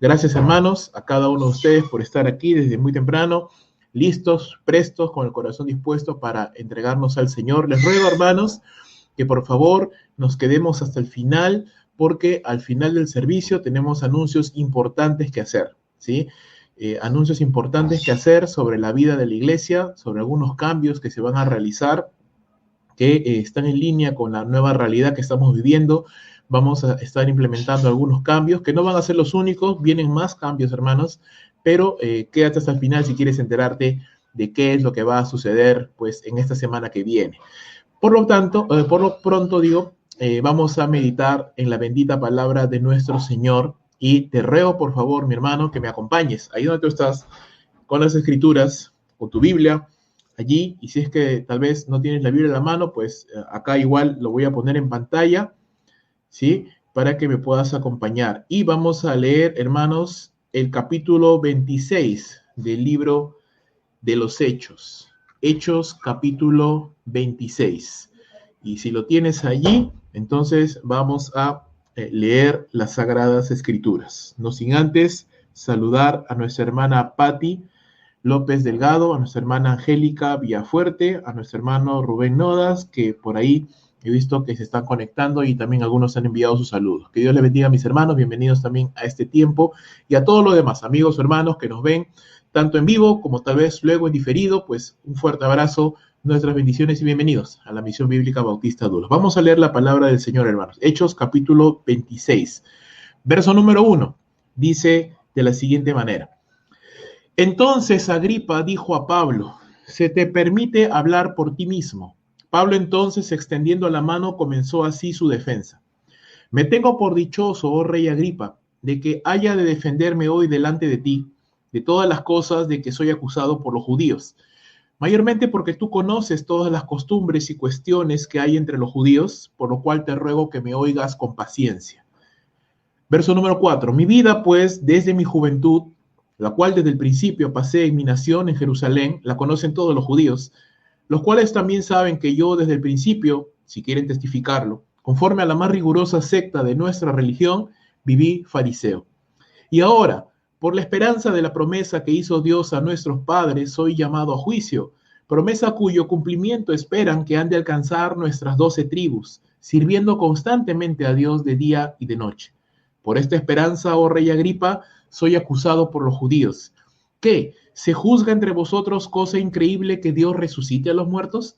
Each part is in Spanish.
Gracias, hermanos, a cada uno de ustedes por estar aquí desde muy temprano, listos, prestos, con el corazón dispuesto para entregarnos al Señor. Les ruego, hermanos, que por favor nos quedemos hasta el final, porque al final del servicio tenemos anuncios importantes que hacer, ¿sí? Anuncios importantes que hacer sobre la vida de la iglesia, sobre algunos cambios que se van a realizar, que están en línea con la nueva realidad que estamos viviendo. Vamos a estar implementando algunos cambios que no van a ser los únicos, vienen más cambios, hermanos, pero quédate hasta el final si quieres enterarte de qué es lo que va a suceder, pues, en esta semana que viene. Por lo tanto, por lo pronto digo, vamos a meditar en la bendita palabra de nuestro Señor, y te ruego, por favor, mi hermano, que me acompañes ahí donde tú estás, con las escrituras, con tu Biblia, allí, y si es que tal vez no tienes la Biblia en la mano, pues acá igual lo voy a poner en pantalla, ¿sí? Para que me puedas acompañar. Y vamos a leer, hermanos, el capítulo 26 del libro de los Hechos. Hechos, capítulo 26. Y si lo tienes allí, entonces vamos a leer las Sagradas Escrituras. No sin antes saludar a nuestra hermana Patti López Delgado, a nuestra hermana Angélica Villafuerte, a nuestro hermano Rubén Nodas, que por ahí he visto que se están conectando y también algunos han enviado sus saludos. Que Dios les bendiga a mis hermanos, bienvenidos también a este tiempo, y a todos los demás amigos o hermanos que nos ven tanto en vivo como tal vez luego en diferido. Pues un fuerte abrazo, nuestras bendiciones y bienvenidos a la Misión Bíblica Bautista Dulos. Vamos a leer la palabra del Señor, hermanos. Hechos capítulo 26, verso número 1, dice de la siguiente manera: Entonces Agripa dijo a Pablo: se te permite hablar por ti mismo. Pablo entonces, extendiendo la mano, comenzó así su defensa. Me tengo por dichoso, oh rey Agripa, de que haya de defenderme hoy delante de ti, de todas las cosas de que soy acusado por los judíos, mayormente porque tú conoces todas las costumbres y cuestiones que hay entre los judíos, por lo cual te ruego que me oigas con paciencia. Verso número 4. Mi vida, pues, desde mi juventud, la cual desde el principio pasé en mi nación en Jerusalén, la conocen todos los judíos, los cuales también saben que yo desde el principio, si quieren testificarlo, conforme a la más rigurosa secta de nuestra religión, viví fariseo. Y ahora, por la esperanza de la promesa que hizo Dios a nuestros padres, soy llamado a juicio, promesa cuyo cumplimiento esperan que han de alcanzar nuestras 12 tribus, sirviendo constantemente a Dios de día y de noche. Por esta esperanza, oh rey Agripa, soy acusado por los judíos. ¿Qué? ¿Se juzga entre vosotros cosa increíble que Dios resucite a los muertos?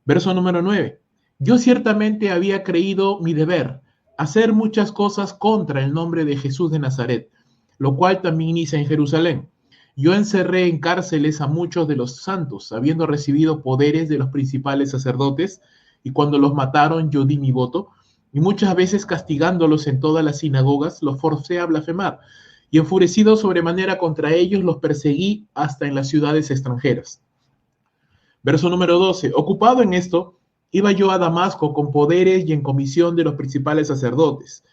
Verso número 9. Yo ciertamente había creído mi deber, hacer muchas cosas contra el nombre de Jesús de Nazaret, lo cual también hice en Jerusalén. Yo encerré en cárceles a muchos de los santos, habiendo recibido poderes de los principales sacerdotes, y cuando los mataron yo di mi voto, y muchas veces castigándolos en todas las sinagogas, los forcé a blasfemar, y enfurecido sobremanera contra ellos, los perseguí hasta en las ciudades extranjeras. Verso número 12. Ocupado en esto, iba yo a Damasco con poderes y en comisión de los principales sacerdotes.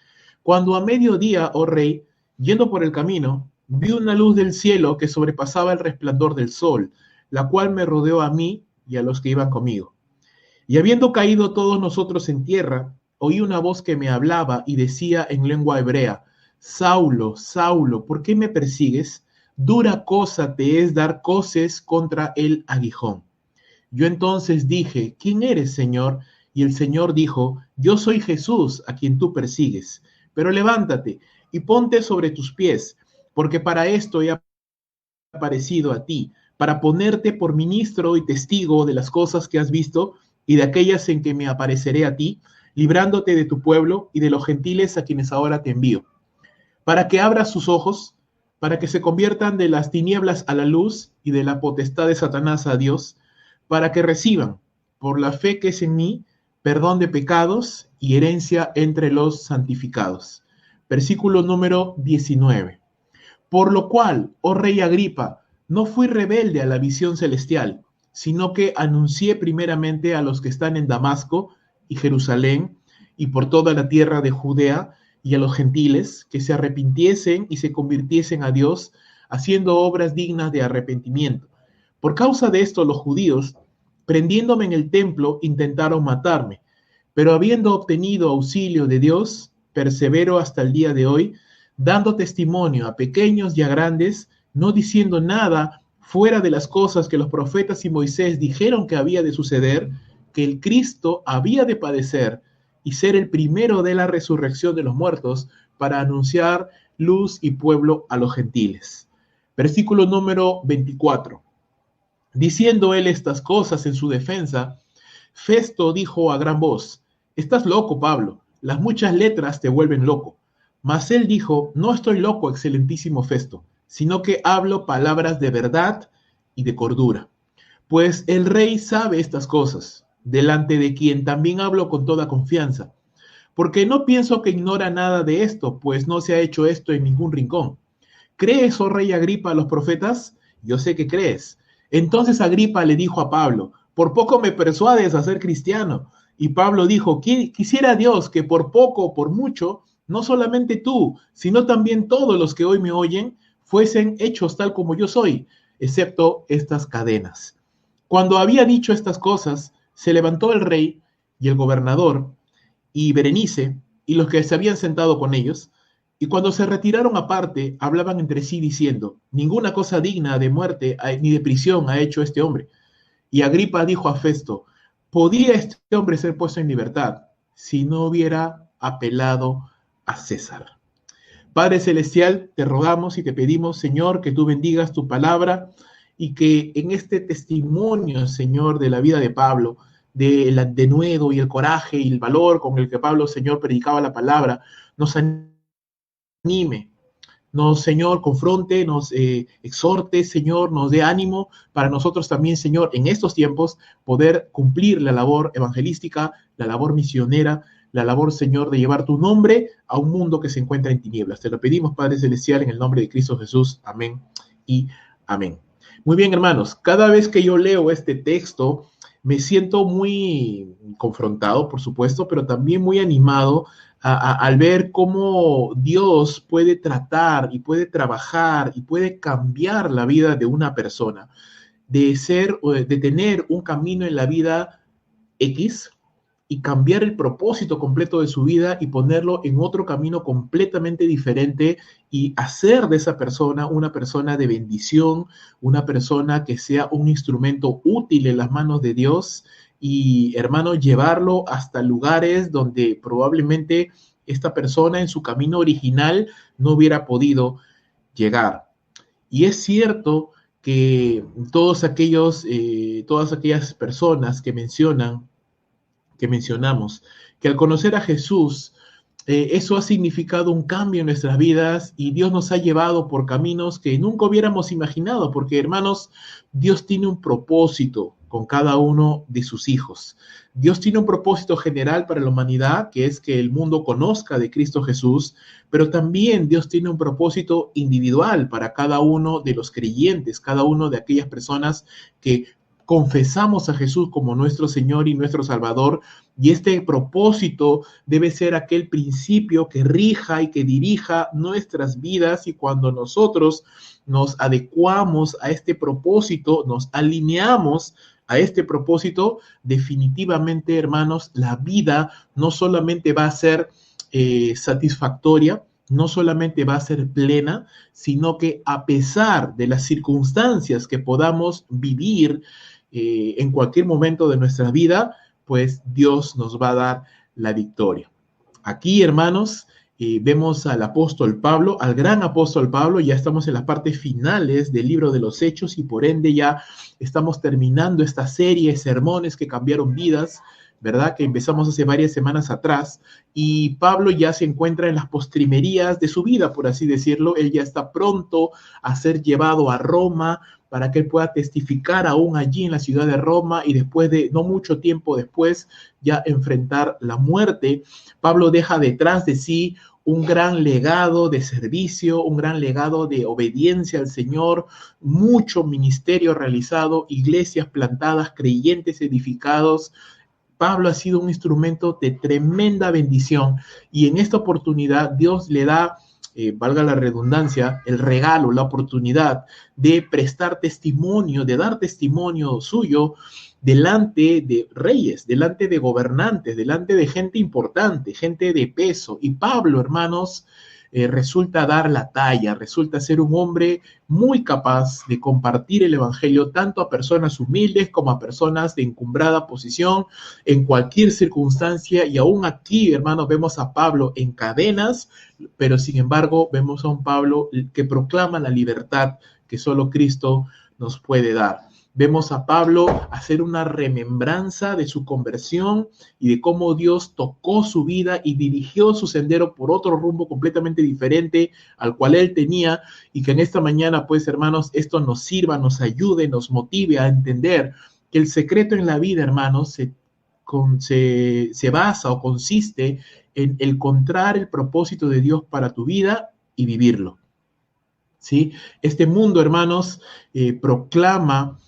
Cuando a mediodía, oh rey, yendo por el camino, vi una luz del cielo que sobrepasaba el resplandor del sol, la cual me rodeó a mí y a los que iban conmigo. Y habiendo caído todos nosotros en tierra, oí una voz que me hablaba y decía en lengua hebrea: Saulo, Saulo, ¿por qué me persigues? Dura cosa te es dar coces contra el aguijón. Yo entonces dije: ¿quién eres, Señor? Y el Señor dijo: yo soy Jesús, a quien tú persigues. Pero levántate y ponte sobre tus pies, porque para esto he aparecido a ti, para ponerte por ministro y testigo de las cosas que has visto y de aquellas en que me apareceré a ti, librándote de tu pueblo y de los gentiles a quienes ahora te envío, para que abras sus ojos, para que se conviertan de las tinieblas a la luz y de la potestad de Satanás a Dios, para que reciban, por la fe que es en mí, perdón de pecados y herencia entre los santificados. Versículo número 19. Por lo cual, oh rey Agripa, no fui rebelde a la visión celestial, sino que anuncié primeramente a los que están en Damasco y Jerusalén y por toda la tierra de Judea, y a los gentiles que se arrepintiesen y se convirtiesen a Dios, haciendo obras dignas de arrepentimiento. Por causa de esto, los judíos, prendiéndome en el templo, intentaron matarme, pero habiendo obtenido auxilio de Dios, persevero hasta el día de hoy, dando testimonio a pequeños y a grandes, no diciendo nada fuera de las cosas que los profetas y Moisés dijeron que había de suceder, que el Cristo había de padecer y ser el primero de la resurrección de los muertos para anunciar luz y pueblo a los gentiles. Versículo número 24. Diciendo él estas cosas en su defensa, Festo dijo a gran voz: estás loco, Pablo, las muchas letras te vuelven loco. Mas él dijo: no estoy loco, excelentísimo Festo, sino que hablo palabras de verdad y de cordura. Pues el rey sabe estas cosas, delante de quien también hablo con toda confianza. Porque no pienso que ignora nada de esto, pues no se ha hecho esto en ningún rincón. ¿Crees, oh rey Agripa, a los profetas? Yo sé que crees. Entonces Agripa le dijo a Pablo: por poco me persuades a ser cristiano. Y Pablo dijo: quisiera Dios que por poco o por mucho, no solamente tú, sino también todos los que hoy me oyen, fuesen hechos tal como yo soy, excepto estas cadenas. Cuando había dicho estas cosas, se levantó el rey y el gobernador y Berenice y los que se habían sentado con ellos, y cuando se retiraron aparte, hablaban entre sí diciendo: ninguna cosa digna de muerte ni de prisión ha hecho este hombre. Y Agripa dijo a Festo: ¿podía este hombre ser puesto en libertad si no hubiera apelado a César? Padre Celestial, te rogamos y te pedimos, Señor, que tú bendigas tu palabra y que en este testimonio, Señor, de la vida de Pablo, del denuedo y el coraje y el valor con el que Pablo, Señor, predicaba la palabra, nos anime, nos, Señor, confronte, nos exhorte, Señor, nos dé ánimo para nosotros también, Señor, en estos tiempos poder cumplir la labor evangelística, la labor misionera, la labor, Señor, de llevar tu nombre a un mundo que se encuentra en tinieblas. Te lo pedimos, Padre Celestial, en el nombre de Cristo Jesús. Amén y amén. Muy bien, hermanos, cada vez que yo leo este texto, me siento muy confrontado, por supuesto, pero también muy animado al ver cómo Dios puede tratar y puede trabajar y puede cambiar la vida de una persona, de tener un camino en la vida X y cambiar el propósito completo de su vida y ponerlo en otro camino completamente diferente y hacer de esa persona una persona de bendición, una persona que sea un instrumento útil en las manos de Dios y, hermano, llevarlo hasta lugares donde probablemente esta persona en su camino original no hubiera podido llegar. Y es cierto que todas aquellas personas que mencionamos, que al conocer a Jesús, eso ha significado un cambio en nuestras vidas y Dios nos ha llevado por caminos que nunca hubiéramos imaginado, porque hermanos, Dios tiene un propósito con cada uno de sus hijos. Dios tiene un propósito general para la humanidad, que es que el mundo conozca de Cristo Jesús, pero también Dios tiene un propósito individual para cada uno de los creyentes, cada uno de aquellas personas que confesamos a Jesús como nuestro Señor y nuestro Salvador, y este propósito debe ser aquel principio que rija y que dirija nuestras vidas, y cuando nosotros nos adecuamos a este propósito, nos alineamos a este propósito, definitivamente, hermanos, la vida no solamente va a ser satisfactoria, no solamente va a ser plena, sino que a pesar de las circunstancias que podamos vivir en cualquier momento de nuestra vida, pues Dios nos va a dar la victoria. Aquí, hermanos, vemos al apóstol Pablo, al gran apóstol Pablo. Ya estamos en las partes finales del libro de los Hechos y por ende ya estamos terminando esta serie de sermones que cambiaron vidas, ¿verdad? Que empezamos hace varias semanas atrás, y Pablo ya se encuentra en las postrimerías de su vida, por así decirlo. Él ya está pronto a ser llevado a Roma para que él pueda testificar aún allí en la ciudad de Roma y después de, no mucho tiempo después, ya enfrentar la muerte. Pablo deja detrás de sí un gran legado de servicio, un gran legado de obediencia al Señor, mucho ministerio realizado, iglesias plantadas, creyentes edificados. Pablo ha sido un instrumento de tremenda bendición y en esta oportunidad Dios le da, valga la redundancia, el regalo, la oportunidad de prestar testimonio, de dar testimonio suyo delante de reyes, delante de gobernantes, delante de gente importante, gente de peso. Y Pablo, hermanos, resulta dar la talla, resulta ser un hombre muy capaz de compartir el evangelio tanto a personas humildes como a personas de encumbrada posición en cualquier circunstancia. Y aún aquí, hermanos, vemos a Pablo en cadenas, pero sin embargo vemos a un Pablo que proclama la libertad que solo Cristo nos puede dar. Vemos a Pablo hacer una remembranza de su conversión y de cómo Dios tocó su vida y dirigió su sendero por otro rumbo completamente diferente al cual él tenía, y que en esta mañana, pues, hermanos, esto nos sirva, nos ayude, nos motive a entender que el secreto en la vida, hermanos, se basa o consiste en encontrar el propósito de Dios para tu vida y vivirlo. ¿Sí? Este mundo, hermanos, proclama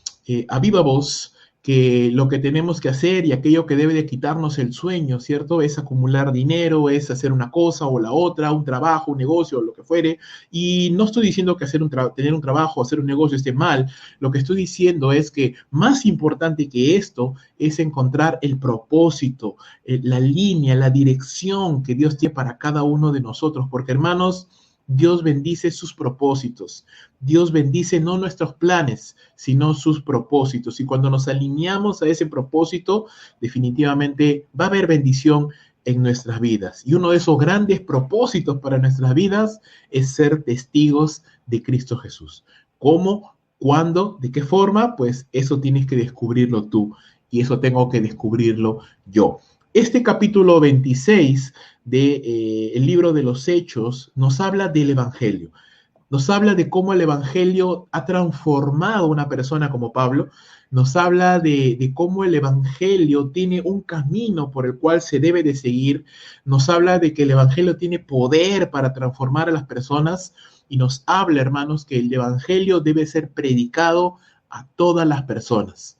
a viva voz que lo que tenemos que hacer y aquello que debe de quitarnos el sueño, ¿cierto? Es acumular dinero, es hacer una cosa o la otra, un trabajo, un negocio, lo que fuere. Y no estoy diciendo que tener un trabajo, hacer un negocio esté mal. Lo que estoy diciendo es que más importante que esto es encontrar el propósito, la línea, la dirección que Dios tiene para cada uno de nosotros. Porque, hermanos, Dios bendice sus propósitos. Dios bendice no nuestros planes, sino sus propósitos. Y cuando nos alineamos a ese propósito, definitivamente va a haber bendición en nuestras vidas. Y uno de esos grandes propósitos para nuestras vidas es ser testigos de Cristo Jesús. ¿Cómo? ¿Cuándo? ¿De qué forma? Pues eso tienes que descubrirlo tú y eso tengo que descubrirlo yo. Este capítulo 26 del libro de los Hechos nos habla del Evangelio. Nos habla de cómo el Evangelio ha transformado a una persona como Pablo. Nos habla de cómo el Evangelio tiene un camino por el cual se debe de seguir. Nos habla de que el Evangelio tiene poder para transformar a las personas. Y nos habla, hermanos, que el Evangelio debe ser predicado a todas las personas,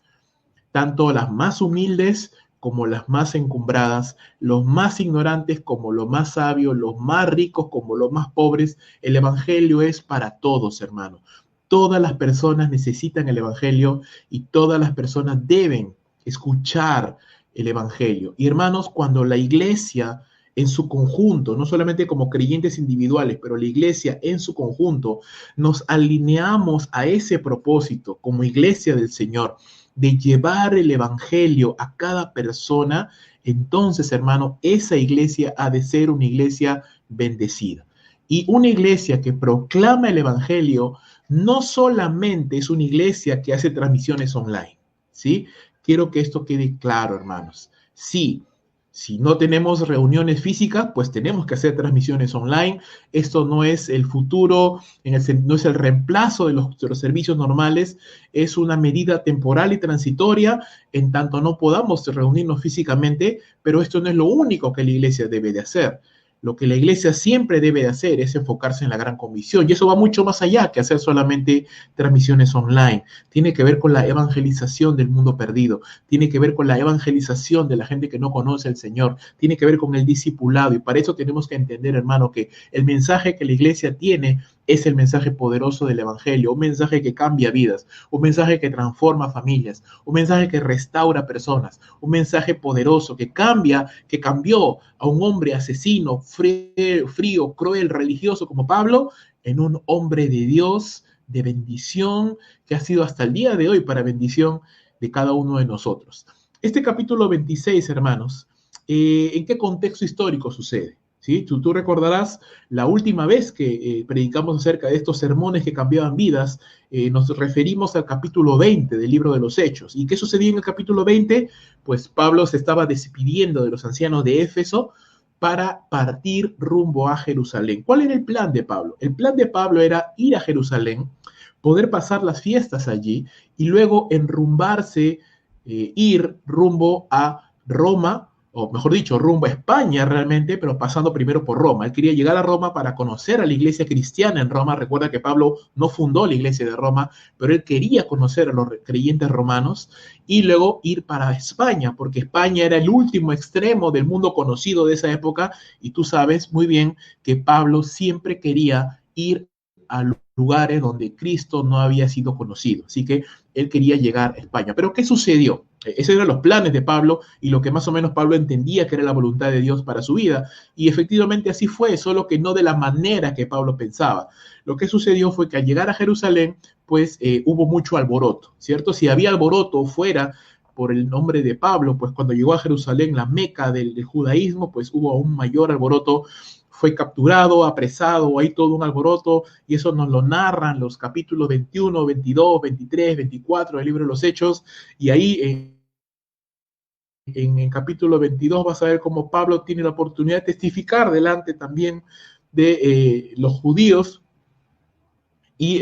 tanto las más humildes como las más encumbradas, los más ignorantes como los más sabios, los más ricos como los más pobres. El Evangelio es para todos, hermanos. Todas las personas necesitan el Evangelio y todas las personas deben escuchar el Evangelio. Y, hermanos, cuando la iglesia en su conjunto, no solamente como creyentes individuales, pero la iglesia en su conjunto, nos alineamos a ese propósito como iglesia del Señor, de llevar el Evangelio a cada persona, entonces, hermano, esa iglesia ha de ser una iglesia bendecida. Y una iglesia que proclama el Evangelio no solamente es una iglesia que hace transmisiones online, ¿sí? Quiero que esto quede claro, hermanos. Sí, si no tenemos reuniones físicas, pues tenemos que hacer transmisiones online. Esto no es el futuro, no es el reemplazo de los servicios normales, es una medida temporal y transitoria, en tanto no podamos reunirnos físicamente, pero esto no es lo único que la iglesia debe de hacer. Lo que la iglesia siempre debe de hacer es enfocarse en la gran comisión, y eso va mucho más allá que hacer solamente transmisiones online. Tiene que ver con la evangelización del mundo perdido, tiene que ver con la evangelización de la gente que no conoce al Señor, tiene que ver con el discipulado, y para eso tenemos que entender, hermano, que el mensaje que la iglesia tiene es el mensaje poderoso del Evangelio, un mensaje que cambia vidas, un mensaje que transforma familias, un mensaje que restaura personas, un mensaje poderoso que cambió a un hombre asesino, frío, cruel, religioso como Pablo, en un hombre de Dios, de bendición, que ha sido hasta el día de hoy para bendición de cada uno de nosotros. Este capítulo 26, hermanos, ¿en qué contexto histórico sucede? ¿Sí? Tú recordarás la última vez que predicamos acerca de estos sermones que cambiaban vidas, nos referimos al capítulo 20 del libro de los Hechos. ¿Y qué sucedía en el capítulo 20? Pues Pablo se estaba despidiendo de los ancianos de Éfeso para partir rumbo a Jerusalén. ¿Cuál era el plan de Pablo? El plan de Pablo era ir a Jerusalén, poder pasar las fiestas allí y luego enrumbarse, ir rumbo a Roma, o mejor dicho, rumbo a España realmente, pero pasando primero por Roma. Él quería llegar a Roma para conocer a la iglesia cristiana en Roma. Recuerda que Pablo no fundó la iglesia de Roma, pero él quería conocer a los creyentes romanos y luego ir para España, porque España era el último extremo del mundo conocido de esa época, y tú sabes muy bien que Pablo siempre quería ir a lugares donde Cristo no había sido conocido. Así que él quería llegar a España. Pero ¿qué sucedió? Esos eran los planes de Pablo y lo que más o menos Pablo entendía que era la voluntad de Dios para su vida. Y efectivamente así fue, solo que no de la manera que Pablo pensaba. Lo que sucedió fue que al llegar a Jerusalén, pues hubo mucho alboroto, ¿cierto? Si había alboroto fuera por el nombre de Pablo, pues cuando llegó a Jerusalén, la meca del judaísmo, pues hubo un mayor alboroto, fue capturado, apresado, hay todo un alboroto, y eso nos lo narran los capítulos 21, 22, 23, 24 del libro de los Hechos, y ahí en el capítulo 22 vas a ver cómo Pablo tiene la oportunidad de testificar delante también de los judíos, y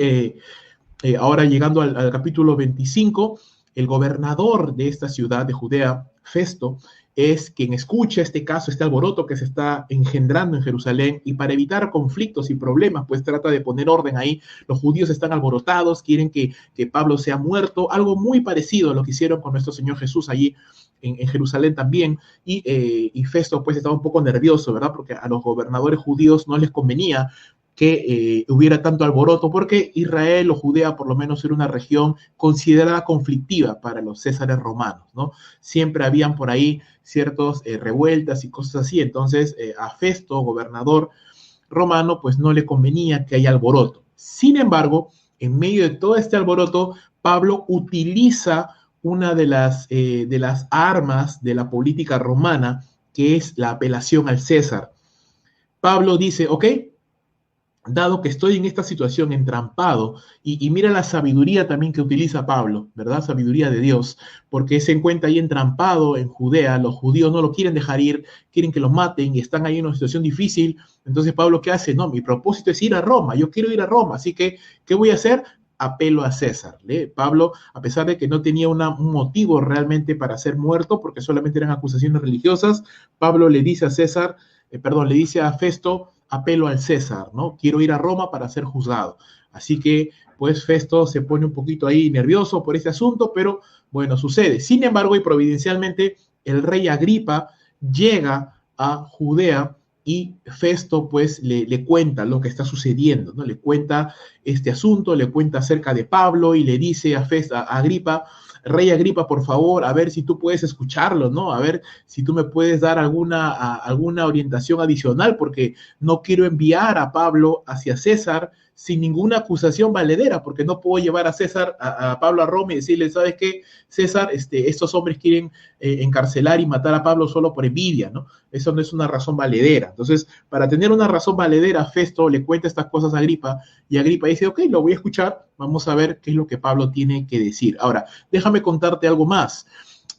ahora llegando al capítulo 25, el gobernador de esta ciudad de Judea, Festo, es quien escucha este caso, este alboroto que se está engendrando en Jerusalén, y para evitar conflictos y problemas, pues trata de poner orden ahí. Los judíos están alborotados, quieren que Pablo sea muerto, algo muy parecido a lo que hicieron con nuestro Señor Jesús allí en Jerusalén también, y Festo pues estaba un poco nervioso, ¿verdad? Porque a los gobernadores judíos no les convenía que hubiera tanto alboroto, porque Israel o Judea por lo menos era una región considerada conflictiva para los césares romanos, ¿no? Siempre habían por ahí ciertas revueltas y cosas así, entonces a Festo, gobernador romano, pues no le convenía que haya alboroto. Sin embargo, en medio de todo este alboroto, Pablo utiliza una de las armas de la política romana, que es la apelación al César. Pablo dice, ok, dado que estoy en esta situación entrampado, y mira la sabiduría también que utiliza Pablo, ¿verdad? Sabiduría de Dios, porque se encuentra ahí entrampado en Judea, los judíos no lo quieren dejar ir, quieren que lo maten y están ahí en una situación difícil. Entonces Pablo, ¿qué hace? No, mi propósito es ir a Roma, yo quiero ir a Roma, así que, ¿qué voy a hacer? Apelo a César. Pablo, a pesar de que no tenía un motivo realmente para ser muerto, porque solamente eran acusaciones religiosas, Pablo le dice a César, le dice a Festo, apelo al César, ¿no? Quiero ir a Roma para ser juzgado. Así que, pues, Festo se pone un poquito ahí nervioso por este asunto, pero bueno, sucede. Sin embargo, y providencialmente, el rey Agripa llega a Judea y Festo, pues, le cuenta lo que está sucediendo, ¿no? Le cuenta este asunto, le cuenta acerca de Pablo y le dice a Agripa, Rey Agripa, por favor, a ver si tú puedes escucharlo, ¿no? A ver si tú me puedes dar alguna orientación adicional, porque no quiero enviar a Pablo hacia César sin ninguna acusación valedera, porque no puedo llevar a Pablo a Roma y decirle, ¿sabes qué, César? Estos hombres quieren encarcelar y matar a Pablo solo por envidia, ¿no? Eso no es una razón valedera. Entonces, para tener una razón valedera, Festo le cuenta estas cosas a Agripa, y Agripa dice, ok, lo voy a escuchar, vamos a ver qué es lo que Pablo tiene que decir. Ahora, déjame contarte algo más.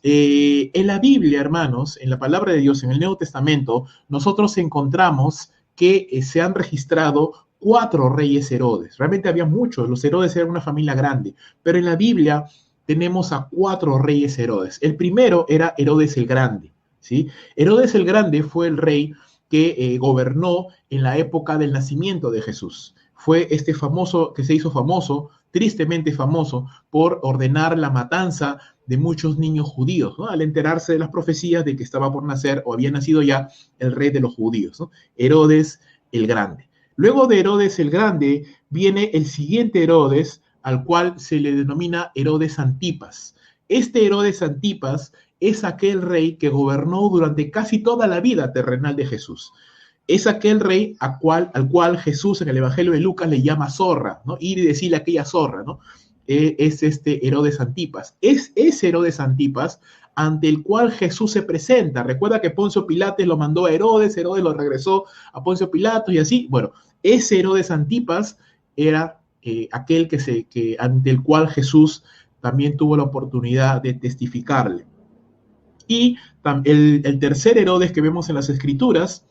En la Biblia, hermanos, en la palabra de Dios, en el Nuevo Testamento, nosotros encontramos que se han registrado 4 reyes Herodes. Realmente había muchos, los Herodes eran una familia grande, pero en la Biblia tenemos a 4 reyes Herodes. El primero era Herodes el Grande, ¿sí? Herodes el Grande fue el rey que gobernó en la época del nacimiento de Jesús. Fue este famoso, que se hizo famoso, tristemente famoso, por ordenar la matanza de muchos niños judíos, ¿no? Al enterarse de las profecías de que estaba por nacer o había nacido ya el rey de los judíos, ¿no? Herodes el Grande. Luego de Herodes el Grande viene el siguiente Herodes, al cual se le denomina Herodes Antipas. Este Herodes Antipas es aquel rey que gobernó durante casi toda la vida terrenal de Jesús. Es aquel rey al cual Jesús en el Evangelio de Lucas le llama zorra, ¿no? Ir y decirle a aquella zorra, ¿no? Es este Herodes Antipas. Es ese Herodes Antipas ante el cual Jesús se presenta. Recuerda que Poncio Pilatos lo mandó a Herodes lo regresó a Poncio Pilatos y así. Bueno, ese Herodes Antipas era aquel que ante el cual Jesús también tuvo la oportunidad de testificarle. Y el tercer Herodes que vemos en las Escrituras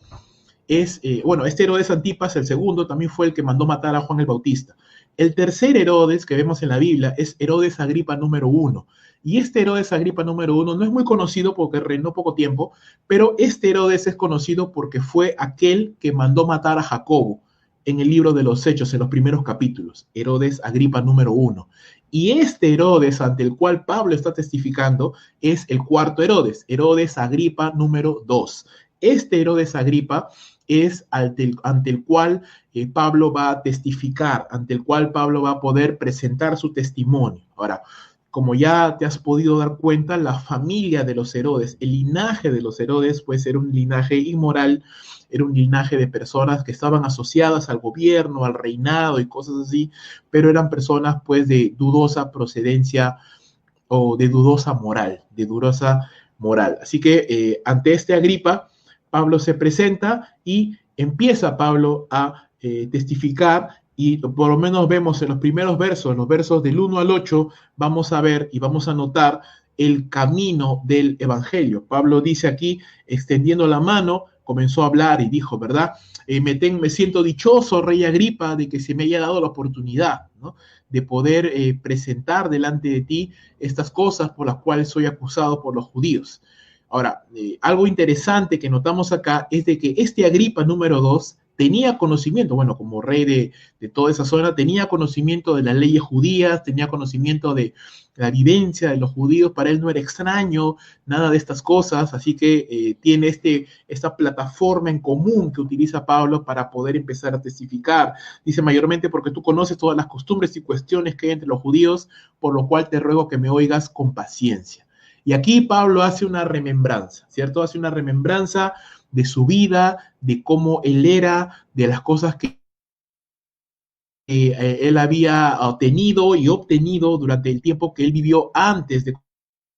es, este Herodes Antipas, el segundo, también fue el que mandó matar a Juan el Bautista. El tercer Herodes que vemos en la Biblia es Herodes Agripa número 1. Y este Herodes Agripa número 1 no es muy conocido porque reinó poco tiempo, pero este Herodes es conocido porque fue aquel que mandó matar a Jacobo en el libro de los Hechos, en los primeros capítulos. Herodes Agripa número 1. Y este Herodes ante el cual Pablo está testificando es el cuarto Herodes, Herodes Agripa número 2. este Herodes Agripa es ante el cual Pablo va a testificar, ante el cual Pablo va a poder presentar su testimonio. Ahora, como ya te has podido dar cuenta, la familia de los Herodes, el linaje de los Herodes, pues era un linaje inmoral, era un linaje de personas que estaban asociadas al gobierno, al reinado y cosas así, pero eran personas pues de dudosa procedencia o de dudosa moral, de dudosa moral. Así que ante este Agripa, Pablo se presenta y empieza Pablo a testificar, y por lo menos vemos en los primeros versos, los versos del 1 al 8, vamos a ver y vamos a notar el camino del evangelio. Pablo dice aquí, extendiendo la mano, comenzó a hablar y dijo, ¿verdad? Me siento dichoso, rey Agripa, de que se me haya dado la oportunidad, ¿no?, de poder presentar delante de ti estas cosas por las cuales soy acusado por los judíos. Ahora, algo interesante que notamos acá es de que este Agripa número 2 tenía conocimiento, bueno, como rey de toda esa zona, tenía conocimiento de las leyes judías, tenía conocimiento de la vivencia de los judíos, para él no era extraño nada de estas cosas, así que tiene esta plataforma en común que utiliza Pablo para poder empezar a testificar. Dice, mayormente porque tú conoces todas las costumbres y cuestiones que hay entre los judíos, por lo cual te ruego que me oigas con paciencia. Y aquí Pablo hace una remembranza, ¿cierto? Hace una remembranza de su vida, de cómo él era, de las cosas que él había tenido y obtenido durante el tiempo que él vivió antes de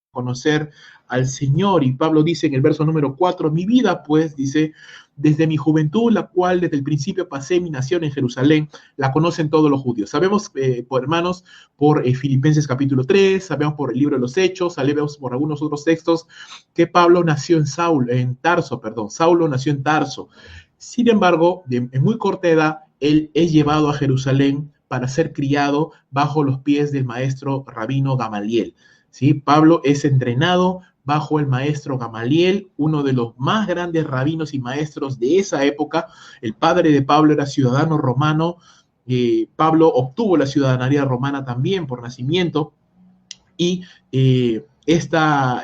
conocer al Señor. Y Pablo dice en el verso número 4, mi vida pues, dice, desde mi juventud, la cual desde el principio pasé mi nación en Jerusalén, la conocen todos los judíos. Sabemos, hermanos, por Filipenses capítulo 3, sabemos por el libro de los Hechos, sabemos por algunos otros textos, que Pablo nació en Tarso. Saulo nació en Tarso. Sin embargo, en muy corta edad, él es llevado a Jerusalén para ser criado bajo los pies del maestro rabino Gamaliel. ¿Sí? Pablo es entrenado bajo el maestro Gamaliel, uno de los más grandes rabinos y maestros de esa época. El padre de Pablo era ciudadano romano. Pablo obtuvo la ciudadanía romana también por nacimiento. Y esta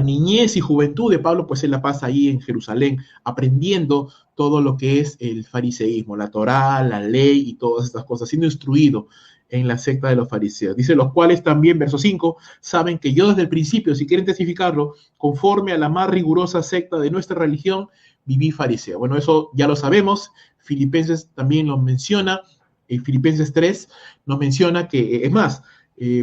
niñez y juventud de Pablo, pues él la pasa ahí en Jerusalén, aprendiendo todo lo que es el fariseísmo, la Torá, la ley y todas estas cosas, siendo instruido en la secta de los fariseos. Dice, los cuales también, verso 5, saben que yo desde el principio, si quieren testificarlo, conforme a la más rigurosa secta de nuestra religión, viví fariseo. Bueno, eso ya lo sabemos, Filipenses también lo menciona, en Filipenses 3 nos menciona que, es más,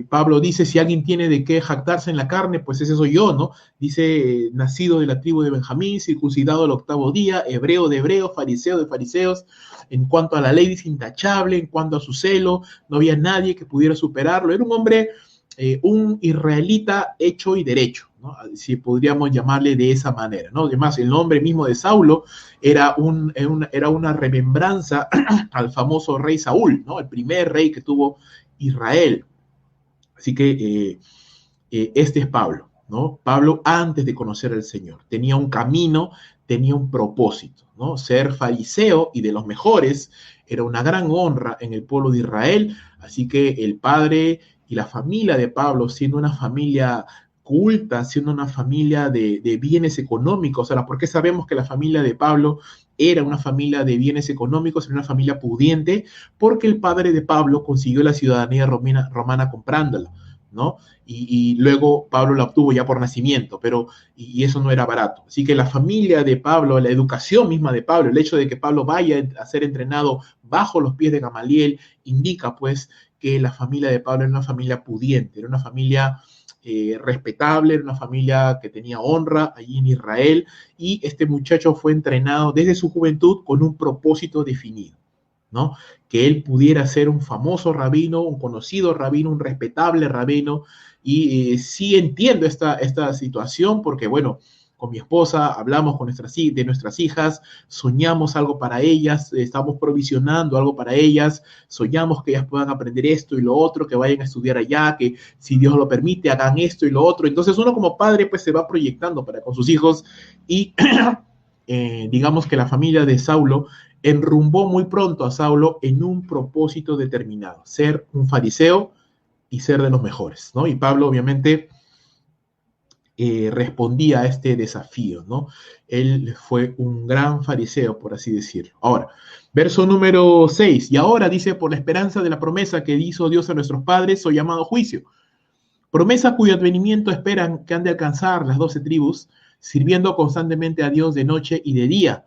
Pablo dice, si alguien tiene de qué jactarse en la carne, pues ese soy yo, ¿no? Dice, nacido de la tribu de Benjamín, circuncidado al 8º día, hebreo de hebreos, fariseo de fariseos. En cuanto a la ley, dice, intachable. En cuanto a su celo, no había nadie que pudiera superarlo. Era un hombre, un israelita hecho y derecho, ¿no?, si podríamos llamarle de esa manera, ¿no? Además, el nombre mismo de Saulo era una remembranza al famoso rey Saúl, ¿no?, el primer rey que tuvo Israel. Así que este es Pablo, ¿no? Pablo, antes de conocer al Señor, tenía un camino, tenía un propósito, ¿no? Ser fariseo y de los mejores era una gran honra en el pueblo de Israel. Así que el padre y la familia de Pablo, siendo una familia culta, siendo una familia de bienes económicos. Ahora, ¿por qué sabemos que la familia de Pablo era una familia de bienes económicos, era una familia pudiente? Porque el padre de Pablo consiguió la ciudadanía romana comprándola, ¿no? Y luego Pablo la obtuvo ya por nacimiento, y eso no era barato. Así que la familia de Pablo, la educación misma de Pablo, el hecho de que Pablo vaya a ser entrenado bajo los pies de Gamaliel, indica pues que la familia de Pablo era una familia pudiente, era una familia respetable, era una familia que tenía honra allí en Israel, y este muchacho fue entrenado desde su juventud con un propósito definido, ¿no? Que él pudiera ser un famoso rabino, un conocido rabino, un respetable rabino. Y sí entiendo esta situación porque, bueno, con mi esposa hablamos de nuestras hijas, soñamos algo para ellas, estamos provisionando algo para ellas, soñamos que ellas puedan aprender esto y lo otro, que vayan a estudiar allá, que si Dios lo permite hagan esto y lo otro. Entonces uno como padre pues se va proyectando para con sus hijos, y digamos que la familia de Saulo enrumbó muy pronto a Saulo en un propósito determinado, ser un fariseo y ser de los mejores, ¿no? Y Pablo obviamente respondía a este desafío, ¿no? Él fue un gran fariseo, por así decirlo. Ahora, verso número 6, y ahora dice, por la esperanza de la promesa que hizo Dios a nuestros padres, soy llamado a juicio. Promesa cuyo advenimiento esperan que han de alcanzar las 12 tribus, sirviendo constantemente a Dios de noche y de día.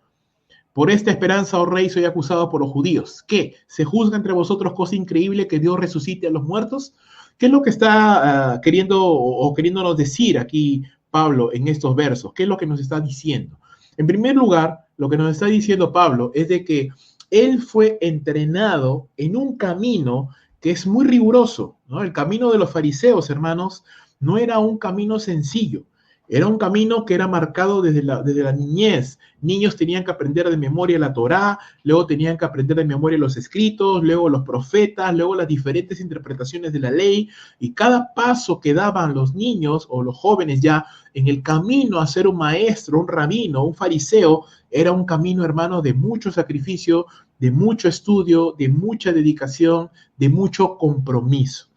Por esta esperanza, oh rey, soy acusado por los judíos. ¿Qué? ¿Se juzga entre vosotros cosa increíble que Dios resucite a los muertos? ¿Qué es lo que está queriendo o queriéndonos decir aquí Pablo en estos versos? ¿Qué es lo que nos está diciendo? En primer lugar, lo que nos está diciendo Pablo es de que él fue entrenado en un camino que es muy riguroso, ¿no? El camino de los fariseos, hermanos, no era un camino sencillo. Era un camino que era marcado desde la niñez. Niños tenían que aprender de memoria la Torá, luego tenían que aprender de memoria los escritos, luego los profetas, luego las diferentes interpretaciones de la ley, y cada paso que daban los niños o los jóvenes ya en el camino a ser un maestro, un rabino, un fariseo, era un camino, hermano, de mucho sacrificio, de mucho estudio, de mucha dedicación, de mucho compromiso.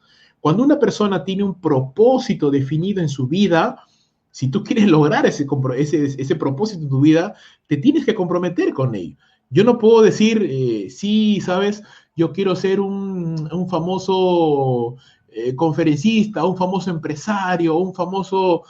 Cuando una persona tiene un propósito definido en su vida, si tú quieres lograr ese propósito en tu vida, te tienes que comprometer con ello. Yo no puedo decir, sí, sabes, yo quiero ser un famoso conferencista, un famoso empresario, un famoso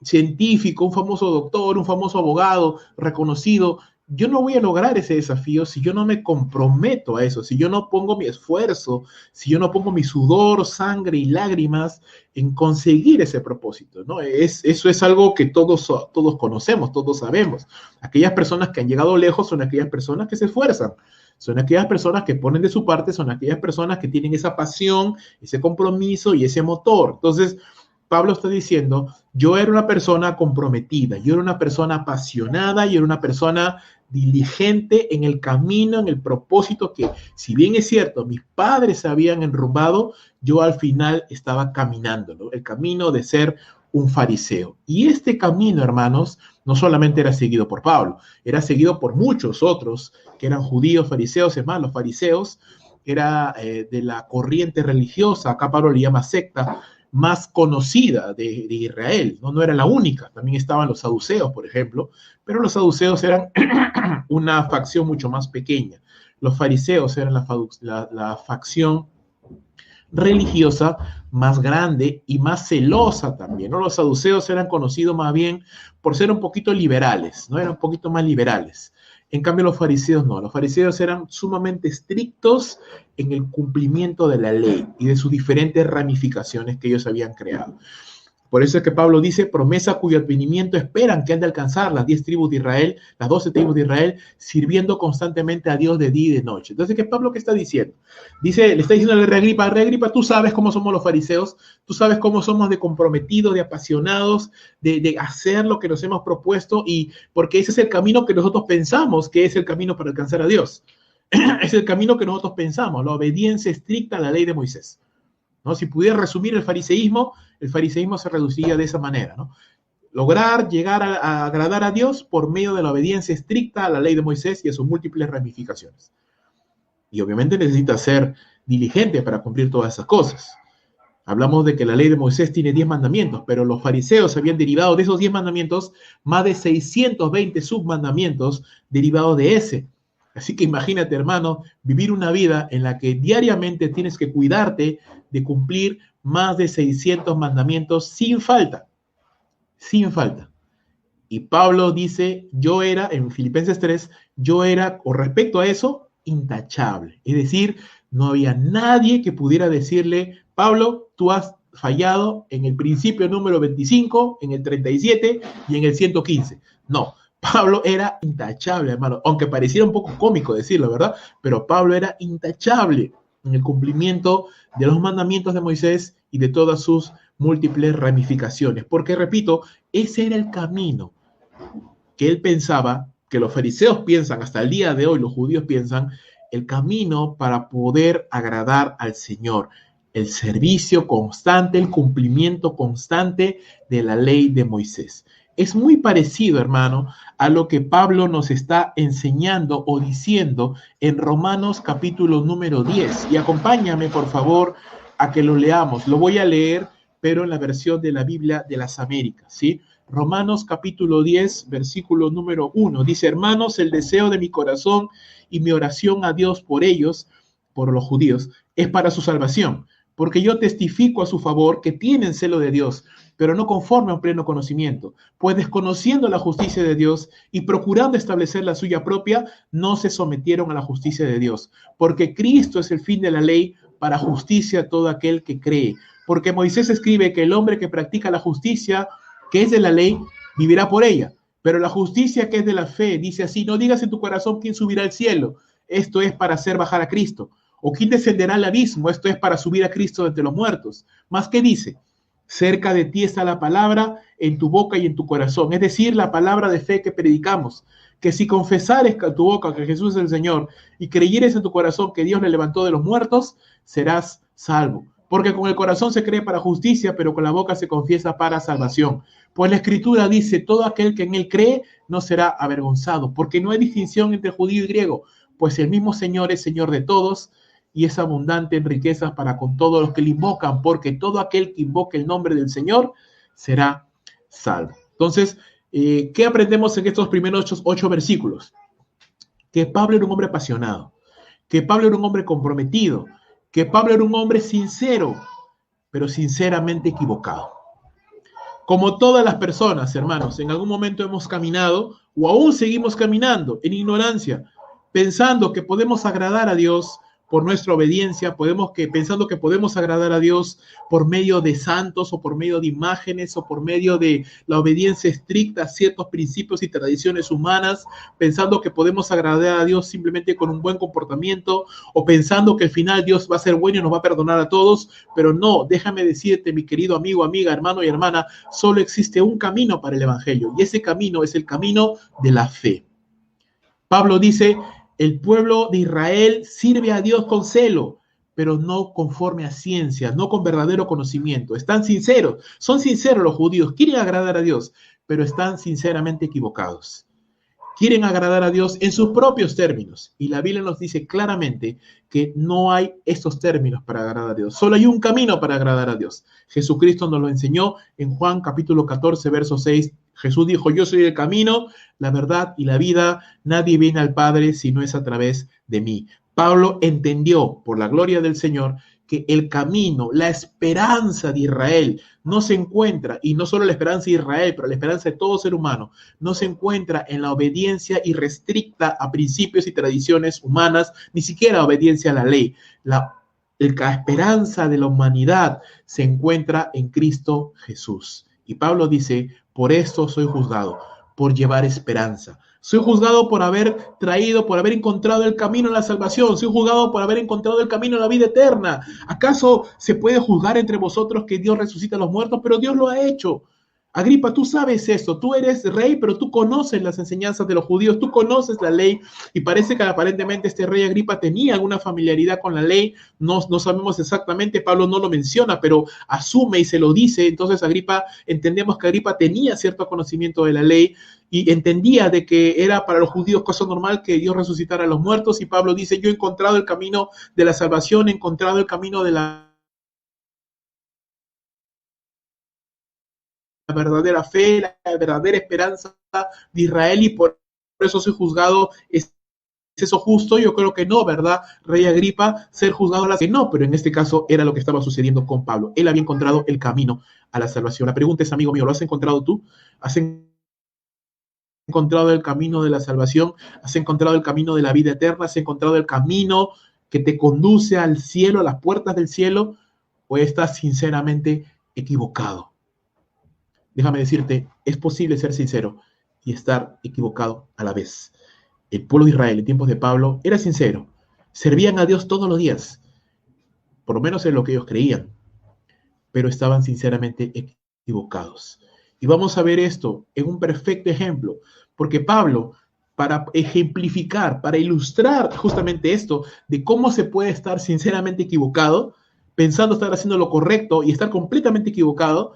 científico, un famoso doctor, un famoso abogado reconocido. Yo no voy a lograr ese desafío si yo no me comprometo a eso, si yo no pongo mi esfuerzo, si yo no pongo mi sudor, sangre y lágrimas en conseguir ese propósito, ¿no? Eso es algo que todos conocemos, todos sabemos. Aquellas personas que han llegado lejos son aquellas personas que se esfuerzan, son aquellas personas que ponen de su parte, son aquellas personas que tienen esa pasión, ese compromiso y ese motor. Entonces, Pablo está diciendo, yo era una persona comprometida, yo era una persona apasionada, yo era una persona diligente en el camino, en el propósito que, si bien es cierto, mis padres se habían enrumbado, yo al final estaba caminando, ¿no? El camino de ser un fariseo. Y este camino, hermanos, no solamente era seguido por Pablo, era seguido por muchos otros que eran judíos, fariseos, hermanos, los fariseos era de la corriente religiosa, acá Pablo le llama secta, más conocida de Israel, ¿no? No era la única, también estaban los saduceos, por ejemplo, pero los saduceos eran una facción mucho más pequeña. Los fariseos eran la facción religiosa más grande y más celosa también, ¿no? Los saduceos eran conocidos más bien por ser un poquito liberales, ¿no? Eran un poquito más liberales. En cambio, los fariseos no. Los fariseos eran sumamente estrictos en el cumplimiento de la ley y de sus diferentes ramificaciones que ellos habían creado. Por eso es que Pablo dice, promesa cuyo advenimiento esperan que han de alcanzar las 10 tribus de Israel, las 12 tribus de Israel, sirviendo constantemente a Dios de día y de noche. Entonces, ¿qué Pablo qué está diciendo? Dice, le está diciendo a Rey Agripa, tú sabes cómo somos los fariseos, tú sabes cómo somos de comprometidos, de apasionados, de hacer lo que nos hemos propuesto, y porque ese es el camino que nosotros pensamos que es el camino para alcanzar a Dios. Es el camino que nosotros pensamos, la obediencia estricta a la ley de Moisés, ¿no? Si pudiera resumir el fariseísmo se reduciría de esa manera, ¿no? Lograr llegar a agradar a Dios por medio de la obediencia estricta a la ley de Moisés y a sus múltiples ramificaciones. Y obviamente necesita ser diligente para cumplir todas esas cosas. Hablamos de que la ley de Moisés tiene 10 mandamientos, pero los fariseos habían derivado de esos 10 mandamientos más de 620 submandamientos derivados de ese. Así que imagínate, hermano, vivir una vida en la que diariamente tienes que cuidarte de cumplir más de 600 mandamientos sin falta, sin falta. Y Pablo dice, yo era, en Filipenses 3, yo era, con respecto a eso, intachable. Es decir, no había nadie que pudiera decirle, Pablo, tú has fallado en el principio número 25, en el 37 y en el 115. No, Pablo era intachable, hermano, aunque pareciera un poco cómico decirlo, ¿verdad? Pero Pablo era intachable en el cumplimiento de los mandamientos de Moisés y de todas sus múltiples ramificaciones. Porque, repito, ese era el camino que él pensaba, que los fariseos piensan, hasta el día de hoy los judíos piensan, el camino para poder agradar al Señor. El servicio constante, el cumplimiento constante de la ley de Moisés. Es muy parecido, hermano, a lo que Pablo nos está enseñando o diciendo en Romanos capítulo número 10. Y acompáñame, por favor, a que lo leamos. Lo voy a leer pero en la versión de la Biblia de las Américas, ¿sí? Romanos capítulo 10, versículo número 1, dice: hermanos, el deseo de mi corazón y mi oración a Dios por ellos, por los judíos, es para su salvación, porque yo testifico a su favor que tienen celo de Dios, pero no conforme a un pleno conocimiento, pues desconociendo la justicia de Dios y procurando establecer la suya propia, no se sometieron a la justicia de Dios, porque Cristo es el fin de la ley para justicia a todo aquel que cree. Porque Moisés escribe que el hombre que practica la justicia, que es de la ley, vivirá por ella. Pero la justicia que es de la fe, dice así: no digas en tu corazón quién subirá al cielo, esto es para hacer bajar a Cristo, o quién descenderá al abismo, esto es para subir a Cristo de entre los muertos. Más que dice: cerca de ti está la palabra, en tu boca y en tu corazón, es decir, la palabra de fe que predicamos, que si confesares con tu boca que Jesús es el Señor y creyeres en tu corazón que Dios le levantó de los muertos, serás salvo. Porque con el corazón se cree para justicia, pero con la boca se confiesa para salvación. Pues la Escritura dice: todo aquel que en él cree no será avergonzado, porque no hay distinción entre judío y griego, pues el mismo Señor es Señor de todos y es abundante en riquezas para con todos los que le invocan, porque todo aquel que invoque el nombre del Señor será salvo. Entonces, ¿qué aprendemos en estos primeros 8 versículos? Que Pablo era un hombre apasionado, que Pablo era un hombre comprometido, que Pablo era un hombre sincero, pero sinceramente equivocado. Como todas las personas, hermanos, en algún momento hemos caminado o aún seguimos caminando en ignorancia, pensando que podemos agradar a Dios por nuestra obediencia, pensando que podemos agradar a Dios por medio de santos o por medio de imágenes o por medio de la obediencia estricta a ciertos principios y tradiciones humanas, pensando que podemos agradar a Dios simplemente con un buen comportamiento o pensando que al final Dios va a ser bueno y nos va a perdonar a todos. Pero no, déjame decirte, mi querido amigo, amiga, hermano y hermana, solo existe un camino para el evangelio y ese camino es el camino de la fe. Pablo dice: el pueblo de Israel sirve a Dios con celo, pero no conforme a ciencia, no con verdadero conocimiento. Están sinceros, son sinceros los judíos, quieren agradar a Dios, pero están sinceramente equivocados. Quieren agradar a Dios en sus propios términos. Y la Biblia nos dice claramente que no hay estos términos para agradar a Dios. Solo hay un camino para agradar a Dios. Jesucristo nos lo enseñó en Juan capítulo 14, verso 6. Jesús dijo: yo soy el camino, la verdad y la vida. Nadie viene al Padre si no es a través de mí. Pablo entendió, por la gloria del Señor, que el camino, la esperanza de Israel no se encuentra, y no solo la esperanza de Israel, pero la esperanza de todo ser humano, no se encuentra en la obediencia irrestricta a principios y tradiciones humanas, ni siquiera obediencia a la ley. La esperanza de la humanidad se encuentra en Cristo Jesús. Y Pablo dice: por esto soy juzgado, por llevar esperanza. Soy juzgado por haber encontrado el camino a la salvación. Soy juzgado por haber encontrado el camino a la vida eterna. ¿Acaso se puede juzgar entre vosotros que Dios resucita a los muertos? Pero Dios lo ha hecho. Agripa, tú sabes esto, tú eres rey, pero tú conoces las enseñanzas de los judíos, tú conoces la ley, y parece que aparentemente este rey Agripa tenía alguna familiaridad con la ley. No sabemos exactamente, Pablo no lo menciona, pero asume y se lo dice. Entonces entendemos que Agripa tenía cierto conocimiento de la ley y entendía de que era para los judíos cosa normal que Dios resucitara a los muertos, y Pablo dice: yo he encontrado el camino de la salvación, he encontrado el camino de la verdadera fe, la verdadera esperanza de Israel, y por eso soy juzgado. ¿Es eso justo? Yo creo que no, ¿verdad, rey Agripa? Ser juzgado a la que no, pero en este caso era lo que estaba sucediendo con Pablo. Él había encontrado el camino a la salvación. La pregunta es, amigo mío, ¿lo has encontrado tú? ¿Has encontrado el camino de la salvación? ¿Has encontrado el camino de la vida eterna? ¿Has encontrado el camino que te conduce al cielo, a las puertas del cielo? ¿O estás sinceramente equivocado? Déjame decirte, es posible ser sincero y estar equivocado a la vez. El pueblo de Israel en tiempos de Pablo era sincero, servían a Dios todos los días, por lo menos en lo que ellos creían, pero estaban sinceramente equivocados. Y vamos a ver esto en un perfecto ejemplo, porque Pablo, para ejemplificar, para ilustrar justamente esto de cómo se puede estar sinceramente equivocado, pensando estar haciendo lo correcto y estar completamente equivocado,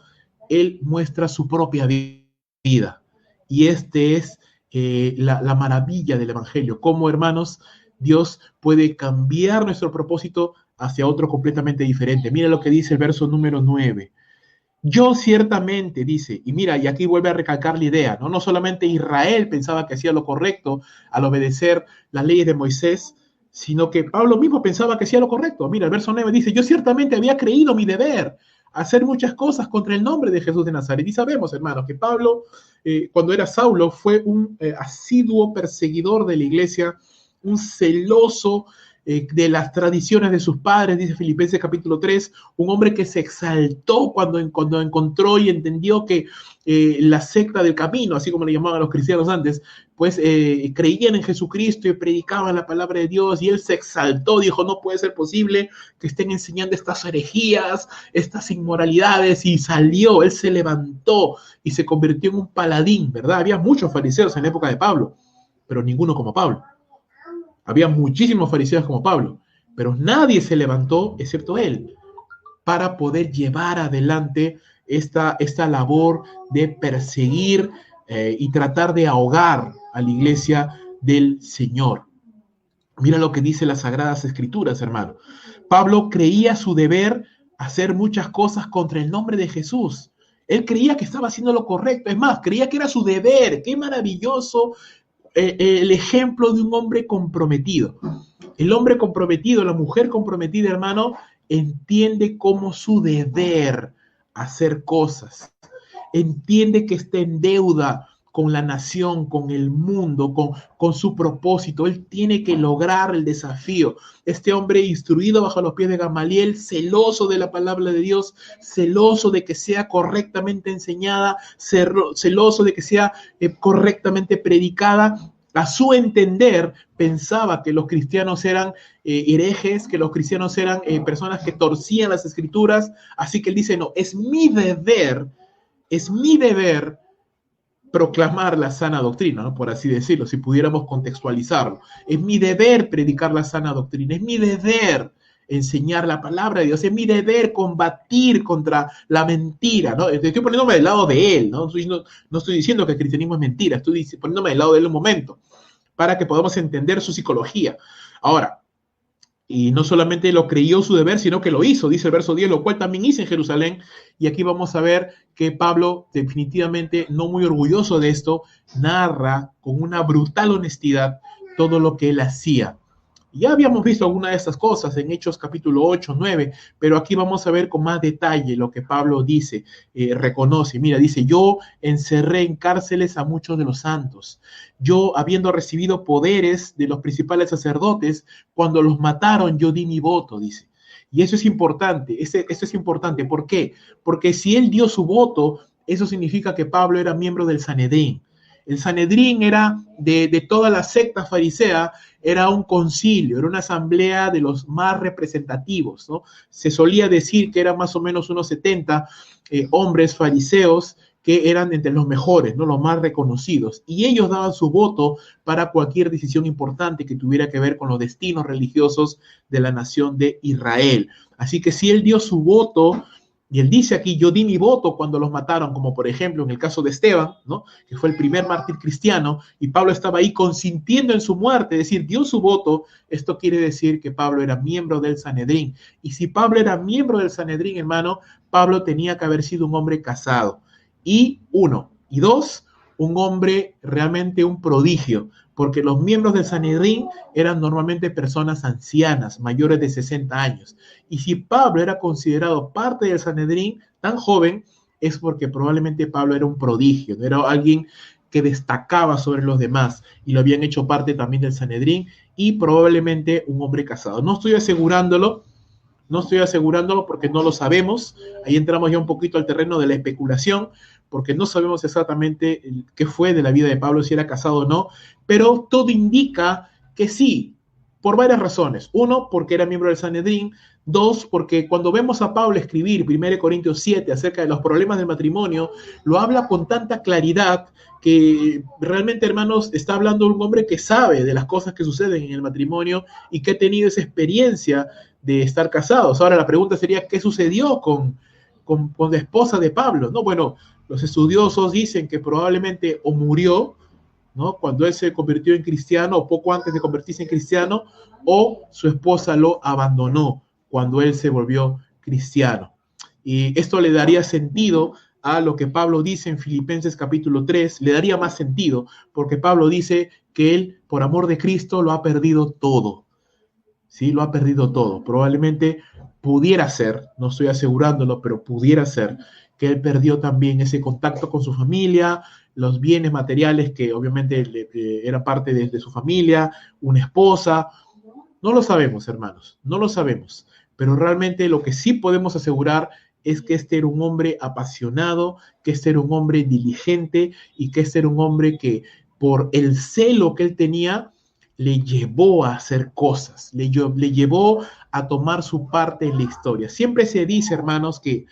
él muestra su propia vida. Y este es la maravilla del Evangelio, cómo, hermanos, Dios puede cambiar nuestro propósito hacia otro completamente diferente. Mira lo que dice el verso número 9. Yo ciertamente, dice, y mira, y aquí vuelve a recalcar la idea, ¿no? No solamente Israel pensaba que hacía lo correcto al obedecer las leyes de Moisés, sino que Pablo mismo pensaba que hacía lo correcto. Mira, el verso 9 dice, yo ciertamente había creído mi deber hacer muchas cosas contra el nombre de Jesús de Nazaret. Y sabemos, hermanos, que Pablo, cuando era Saulo, fue un asiduo perseguidor de la iglesia, un celoso de las tradiciones de sus padres, dice Filipenses capítulo 3, un hombre que se exaltó cuando encontró y entendió que la secta del camino, así como le llamaban a los cristianos antes, pues creían en Jesucristo y predicaban la palabra de Dios, y él se exaltó, dijo, no puede ser posible que estén enseñando estas herejías, estas inmoralidades, y salió, él se levantó y se convirtió en un paladín, ¿verdad? Había muchos fariseos en la época de Pablo, pero ninguno como Pablo. Había muchísimos fariseos como Pablo, pero nadie se levantó excepto él para poder llevar adelante esta labor de perseguir y tratar de ahogar a la iglesia del Señor. Mira lo que dice las Sagradas Escrituras, hermano. Pablo creía su deber hacer muchas cosas contra el nombre de Jesús. Él creía que estaba haciendo lo correcto. Es más, creía que era su deber. Qué maravilloso el ejemplo de un hombre comprometido. El hombre comprometido, la mujer comprometida, hermano, entiende como su deber hacer cosas. Entiende que está en deuda con la nación, con el mundo, con su propósito. Él tiene que lograr el desafío. Este hombre instruido bajo los pies de Gamaliel, celoso de la palabra de Dios, celoso de que sea correctamente enseñada, celoso de que sea correctamente predicada. A su entender, pensaba que los cristianos eran herejes, que los cristianos eran personas que torcían las escrituras. Así que él dice, no, es mi deber proclamar la sana doctrina, ¿no? Por así decirlo, si pudiéramos contextualizarlo. Es mi deber predicar la sana doctrina, es mi deber enseñar la palabra de Dios, es mi deber combatir contra la mentira, ¿no? Estoy poniéndome del lado de él, ¿no? No estoy diciendo que el cristianismo es mentira, estoy poniéndome del lado de él un momento, para que podamos entender su psicología. Ahora, y no solamente lo creyó su deber, sino que lo hizo, dice el verso 10, lo cual también hice en Jerusalén. Y aquí vamos a ver que Pablo, definitivamente no muy orgulloso de esto, narra con una brutal honestidad todo lo que él hacía. Ya habíamos visto alguna de estas cosas en Hechos capítulo 8, 9, pero aquí vamos a ver con más detalle lo que Pablo dice, reconoce. Mira, dice, yo encerré en cárceles a muchos de los santos. Yo, habiendo recibido poderes de los principales sacerdotes, cuando los mataron, yo di mi voto, dice. Y eso es importante, eso es importante. ¿Por qué? Porque si él dio su voto, eso significa que Pablo era miembro del Sanedrín. El Sanedrín era de toda la secta farisea, era un concilio, era una asamblea de los más representativos, ¿no? Se solía decir que eran más o menos unos 70 hombres fariseos que eran entre los mejores, ¿no? Los más reconocidos. Y ellos daban su voto para cualquier decisión importante que tuviera que ver con los destinos religiosos de la nación de Israel. Así que si él dio su voto, y él dice aquí, yo di mi voto cuando los mataron, como por ejemplo en el caso de Esteban, ¿no? Que fue el primer mártir cristiano, y Pablo estaba ahí consintiendo en su muerte, es decir, dio su voto. Esto quiere decir que Pablo era miembro del Sanedrín. Y si Pablo era miembro del Sanedrín, hermano, Pablo tenía que haber sido un hombre casado. Y uno, y dos, un hombre realmente un prodigio, porque los miembros del Sanedrín eran normalmente personas ancianas, mayores de 60 años. Y si Pablo era considerado parte del Sanedrín tan joven, es porque probablemente Pablo era un prodigio, era alguien que destacaba sobre los demás y lo habían hecho parte también del Sanedrín y probablemente un hombre casado. No estoy asegurándolo porque no lo sabemos. Ahí entramos ya un poquito al terreno de la especulación, porque no sabemos exactamente qué fue de la vida de Pablo, si era casado o no, pero todo indica que sí, por varias razones. Uno, porque era miembro del Sanedrín. Dos, porque cuando vemos a Pablo escribir 1 Corintios 7 acerca de los problemas del matrimonio, lo habla con tanta claridad que realmente, hermanos, está hablando de un hombre que sabe de las cosas que suceden en el matrimonio y que ha tenido esa experiencia de estar casados. Ahora la pregunta sería, ¿qué sucedió con la esposa de Pablo? No, bueno, los estudiosos dicen que probablemente o murió, ¿no? Cuando él se convirtió en cristiano o poco antes de convertirse en cristiano, o su esposa lo abandonó cuando él se volvió cristiano. Y esto le daría sentido a lo que Pablo dice en Filipenses capítulo 3, le daría más sentido, porque Pablo dice que él, por amor de Cristo, lo ha perdido todo. ¿Sí? Lo ha perdido todo. Probablemente pudiera ser, no estoy asegurándolo, pero pudiera ser que él perdió también ese contacto con su familia, los bienes materiales que obviamente era parte de su familia, una esposa. No lo sabemos, hermanos, no lo sabemos, pero realmente lo que sí podemos asegurar es que este era un hombre apasionado, que este era un hombre diligente y que este era un hombre que por el celo que él tenía le llevó a hacer cosas, le llevó a tomar su parte en la historia. Siempre se dice, hermanos, que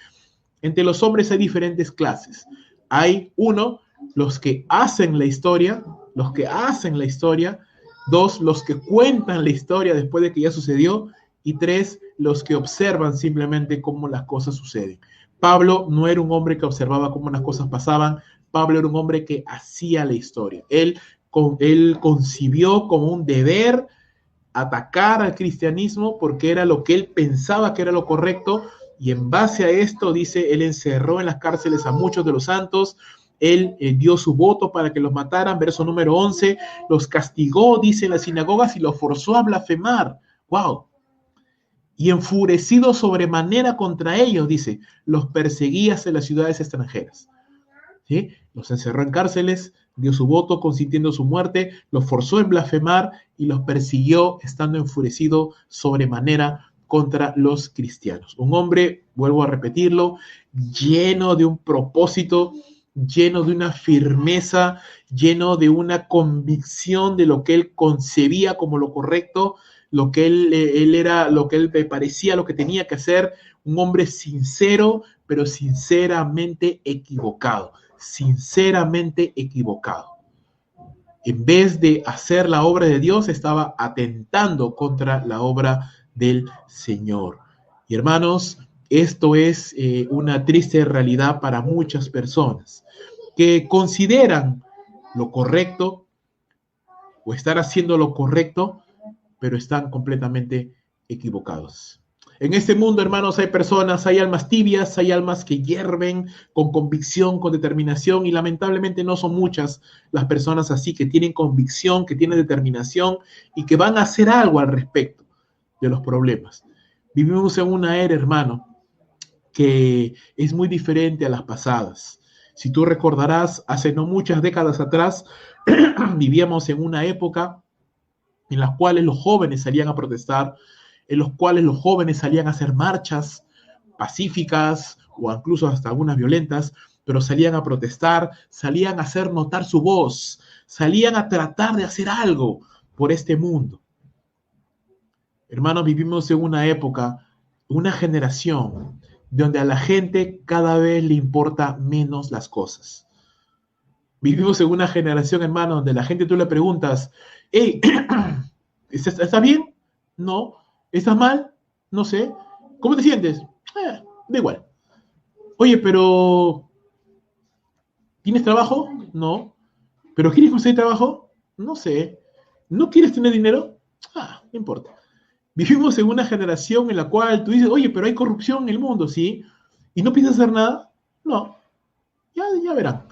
entre los hombres hay diferentes clases. Hay uno, los que hacen la historia, los que hacen la historia. Dos, los que cuentan la historia después de que ya sucedió. Y tres, los que observan simplemente cómo las cosas suceden. Pablo no era un hombre que observaba cómo las cosas pasaban. Pablo era un hombre que hacía la historia. Él concibió como un deber atacar al cristianismo porque era lo que él pensaba que era lo correcto, y en base a esto, dice, él encerró en las cárceles a muchos de los santos, él dio su voto para que los mataran, verso número 11, los castigó, dice, en las sinagogas y los forzó a blasfemar. ¡Wow! Y enfurecido sobremanera contra ellos, dice, los perseguía hacia las ciudades extranjeras. ¿Sí? Los encerró en cárceles, dio su voto consintiendo su muerte, los forzó en blasfemar y los persiguió estando enfurecido sobremanera contra los cristianos. Un hombre, vuelvo a repetirlo, lleno de un propósito, lleno de una firmeza, lleno de una convicción de lo que él concebía como lo correcto, lo que él era, lo que él parecía, lo que tenía que hacer, un hombre sincero, pero sinceramente equivocado. Sinceramente equivocado. En vez de hacer la obra de Dios, estaba atentando contra la obra del Señor. Y hermanos, esto es una triste realidad para muchas personas que consideran lo correcto o estar haciendo lo correcto, pero están completamente equivocados. En este mundo, hermanos, hay personas, hay almas tibias, hay almas que hierven con convicción, con determinación, y lamentablemente no son muchas las personas así, que tienen convicción, que tienen determinación y que van a hacer algo al respecto de los problemas. Vivimos en una era, hermano, que es muy diferente a las pasadas. Si tú recordarás, hace no muchas décadas atrás, vivíamos en una época en las cuales los jóvenes salían a protestar, en los cuales los jóvenes salían a hacer marchas pacíficas o incluso hasta algunas violentas, pero salían a protestar, salían a hacer notar su voz, salían a tratar de hacer algo por este mundo. Hermanos, vivimos en una época, una generación, donde a la gente cada vez le importa menos las cosas. Vivimos en una generación, hermano, donde la gente tú le preguntas, hey, ¿estás bien? No. ¿Estás mal? No sé. ¿Cómo te sientes? Da igual. Oye, pero ¿tienes trabajo? No. ¿Pero quieres conseguir trabajo? No sé. ¿No quieres tener dinero? No importa. Vivimos en una generación en la cual tú dices, oye, pero hay corrupción en el mundo, ¿sí? ¿Y no piensas hacer nada? No. Ya verán.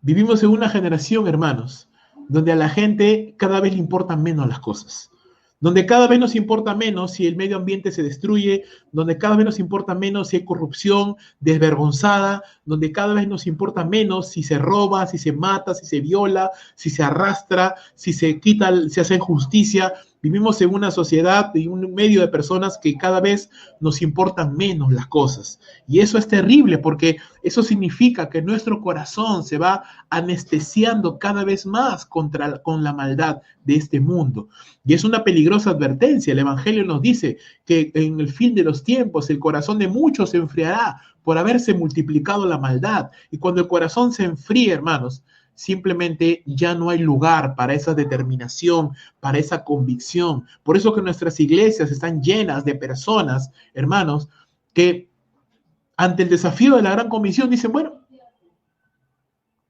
Vivimos en una generación, hermanos, donde a la gente cada vez le importan menos las cosas, donde cada vez nos importa menos si el medio ambiente se destruye, donde cada vez nos importa menos si hay corrupción desvergonzada, donde cada vez nos importa menos si se roba, si se mata, si se viola, si se arrastra, si se quita, se hace injusticia. Vivimos en una sociedad y un medio de personas que cada vez nos importan menos las cosas. Y eso es terrible porque eso significa que nuestro corazón se va anestesiando cada vez más con la maldad de este mundo. Y es una peligrosa advertencia. El Evangelio nos dice que en el fin de los tiempos el corazón de muchos se enfriará por haberse multiplicado la maldad. Y cuando el corazón se enfríe, hermanos, simplemente ya no hay lugar para esa determinación, para esa convicción. Por eso que nuestras iglesias están llenas de personas, hermanos, que ante el desafío de la gran comisión dicen, bueno,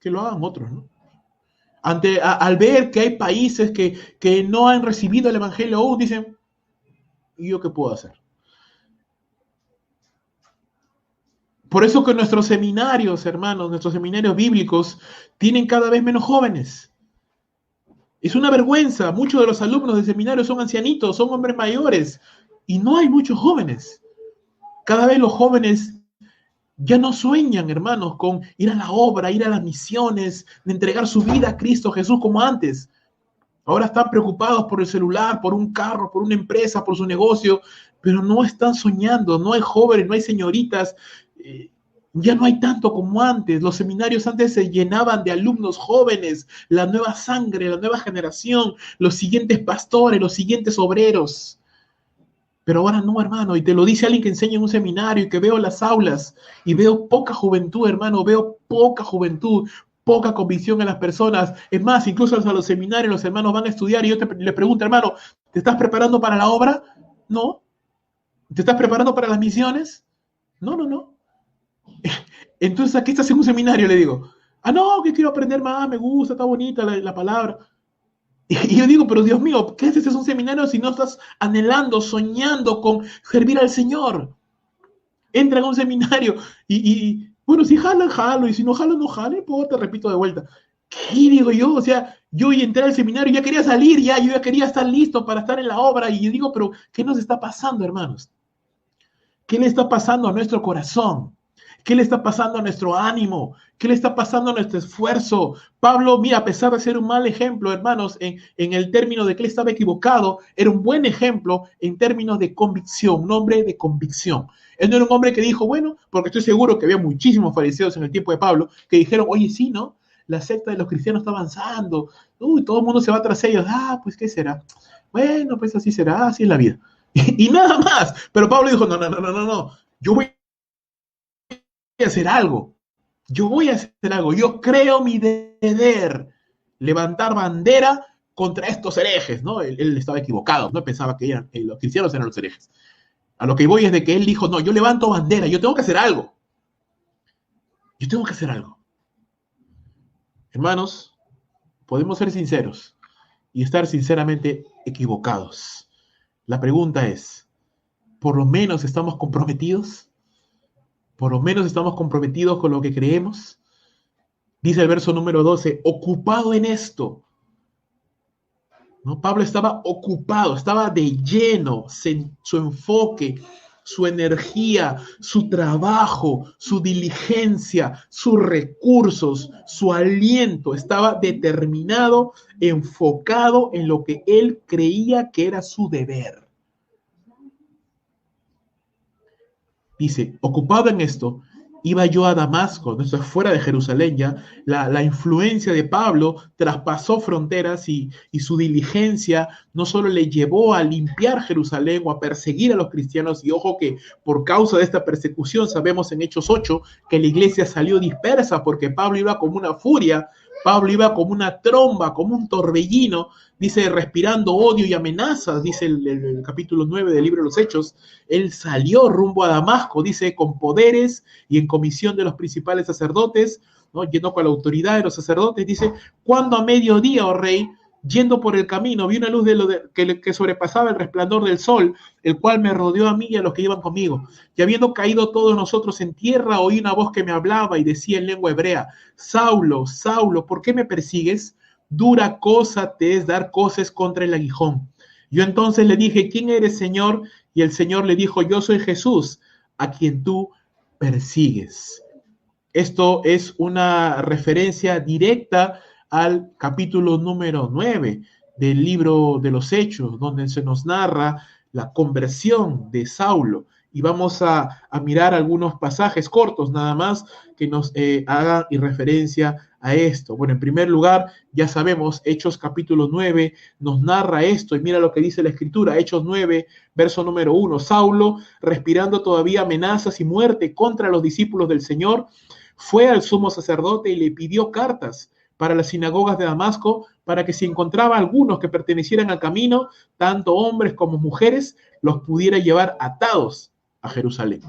que lo hagan otros, ¿no? Al ver que hay países que no han recibido el Evangelio aún, dicen, ¿y yo qué puedo hacer? Por eso que nuestros seminarios, hermanos, nuestros seminarios bíblicos tienen cada vez menos jóvenes. Es una vergüenza. Muchos de los alumnos de seminarios son ancianitos, son hombres mayores, y no hay muchos jóvenes. Cada vez los jóvenes ya no sueñan, hermanos, con ir a la obra, ir a las misiones, de entregar su vida a Cristo Jesús como antes. Ahora están preocupados por el celular, por un carro, por una empresa, por su negocio, pero no están soñando. No hay jóvenes, no hay señoritas. Ya no hay tanto como antes. Los seminarios antes se llenaban de alumnos jóvenes, la nueva sangre, la nueva generación, los siguientes pastores, los siguientes obreros. Pero ahora no, hermano, y te lo dice alguien que enseña en un seminario y que veo las aulas y veo poca juventud, hermano, veo poca juventud, poca convicción en las personas. Es más, incluso a los seminarios los hermanos van a estudiar y yo les pregunto, hermano, ¿te estás preparando para la obra? No. ¿Te estás preparando para las misiones? No, no, no. Entonces, ¿aquí estás en un seminario? Le digo, no, que quiero aprender más, me gusta, está bonita la palabra. Y yo digo, pero Dios mío, ¿qué haces en un seminario si no estás anhelando, soñando con servir al Señor? Entra en un seminario y bueno, si jalan, jalo, y si no jalan, no jalo, pues te repito de vuelta. ¿Qué digo yo? O sea, yo entré al seminario, ya quería salir, yo ya quería estar listo para estar en la obra, y yo digo, pero ¿qué nos está pasando, hermanos? ¿Qué le está pasando a nuestro corazón? ¿Qué le está pasando a nuestro ánimo? ¿Qué le está pasando a nuestro esfuerzo? Pablo, mira, a pesar de ser un mal ejemplo, hermanos, en el término de que él estaba equivocado, era un buen ejemplo en términos de convicción, un hombre de convicción. Él no era un hombre que dijo, bueno, porque estoy seguro que había muchísimos fariseos en el tiempo de Pablo que dijeron, oye, sí, ¿no? La secta de los cristianos está avanzando, todo el mundo se va tras ellos, pues, ¿qué será? Bueno, pues así será, así es la vida. Y nada más. Pero Pablo dijo, no, yo voy a hacer algo. Yo voy a hacer algo. Yo creo mi deber levantar bandera contra estos herejes, ¿no? Él estaba equivocado, no pensaba que los cristianos eran los herejes. A lo que voy es de que él dijo, no, yo levanto bandera, yo tengo que hacer algo. Yo tengo que hacer algo. Hermanos, podemos ser sinceros y estar sinceramente equivocados. La pregunta es, ¿por lo menos estamos comprometidos? ¿Por lo menos estamos comprometidos con lo que creemos? Dice el verso número 12, ocupado en esto. ¿No? Pablo estaba ocupado, estaba de lleno, su enfoque, su energía, su trabajo, su diligencia, sus recursos, su aliento, estaba determinado, enfocado en lo que él creía que era su deber. Dice, ocupado en esto, iba yo a Damasco, ¿no? Esto es fuera de Jerusalén ya, la influencia de Pablo traspasó fronteras y su diligencia no solo le llevó a limpiar Jerusalén o a perseguir a los cristianos, y ojo que por causa de esta persecución sabemos en Hechos 8 que la iglesia salió dispersa porque Pablo iba como una furia, Pablo iba como una tromba, como un torbellino, dice, respirando odio y amenazas, dice el capítulo 9 del libro de los Hechos. Él salió rumbo a Damasco, dice, con poderes y en comisión de los principales sacerdotes, ¿no? Yendo con la autoridad de los sacerdotes, dice, cuando a mediodía, oh rey, yendo por el camino, vi una luz que sobrepasaba el resplandor del sol, el cual me rodeó a mí y a los que iban conmigo. Y habiendo caído todos nosotros en tierra, oí una voz que me hablaba y decía en lengua hebrea, Saulo, Saulo, ¿por qué me persigues? Dura cosa te es dar coces contra el aguijón. Yo entonces le dije, ¿quién eres, Señor? Y el Señor le dijo, yo soy Jesús, a quien tú persigues. Esto es una referencia directa al capítulo número 9 del libro de los Hechos, donde se nos narra la conversión de Saulo. Y vamos a mirar algunos pasajes cortos nada más que nos hagan referencia a esto. Bueno, en primer lugar, ya sabemos, Hechos capítulo 9 nos narra esto, y mira lo que dice la Escritura, Hechos 9, verso número 1. Saulo, respirando todavía amenazas y muerte contra los discípulos del Señor, fue al sumo sacerdote y le pidió cartas para las sinagogas de Damasco, para que si encontraba algunos que pertenecieran al camino, tanto hombres como mujeres, los pudiera llevar atados a Jerusalén.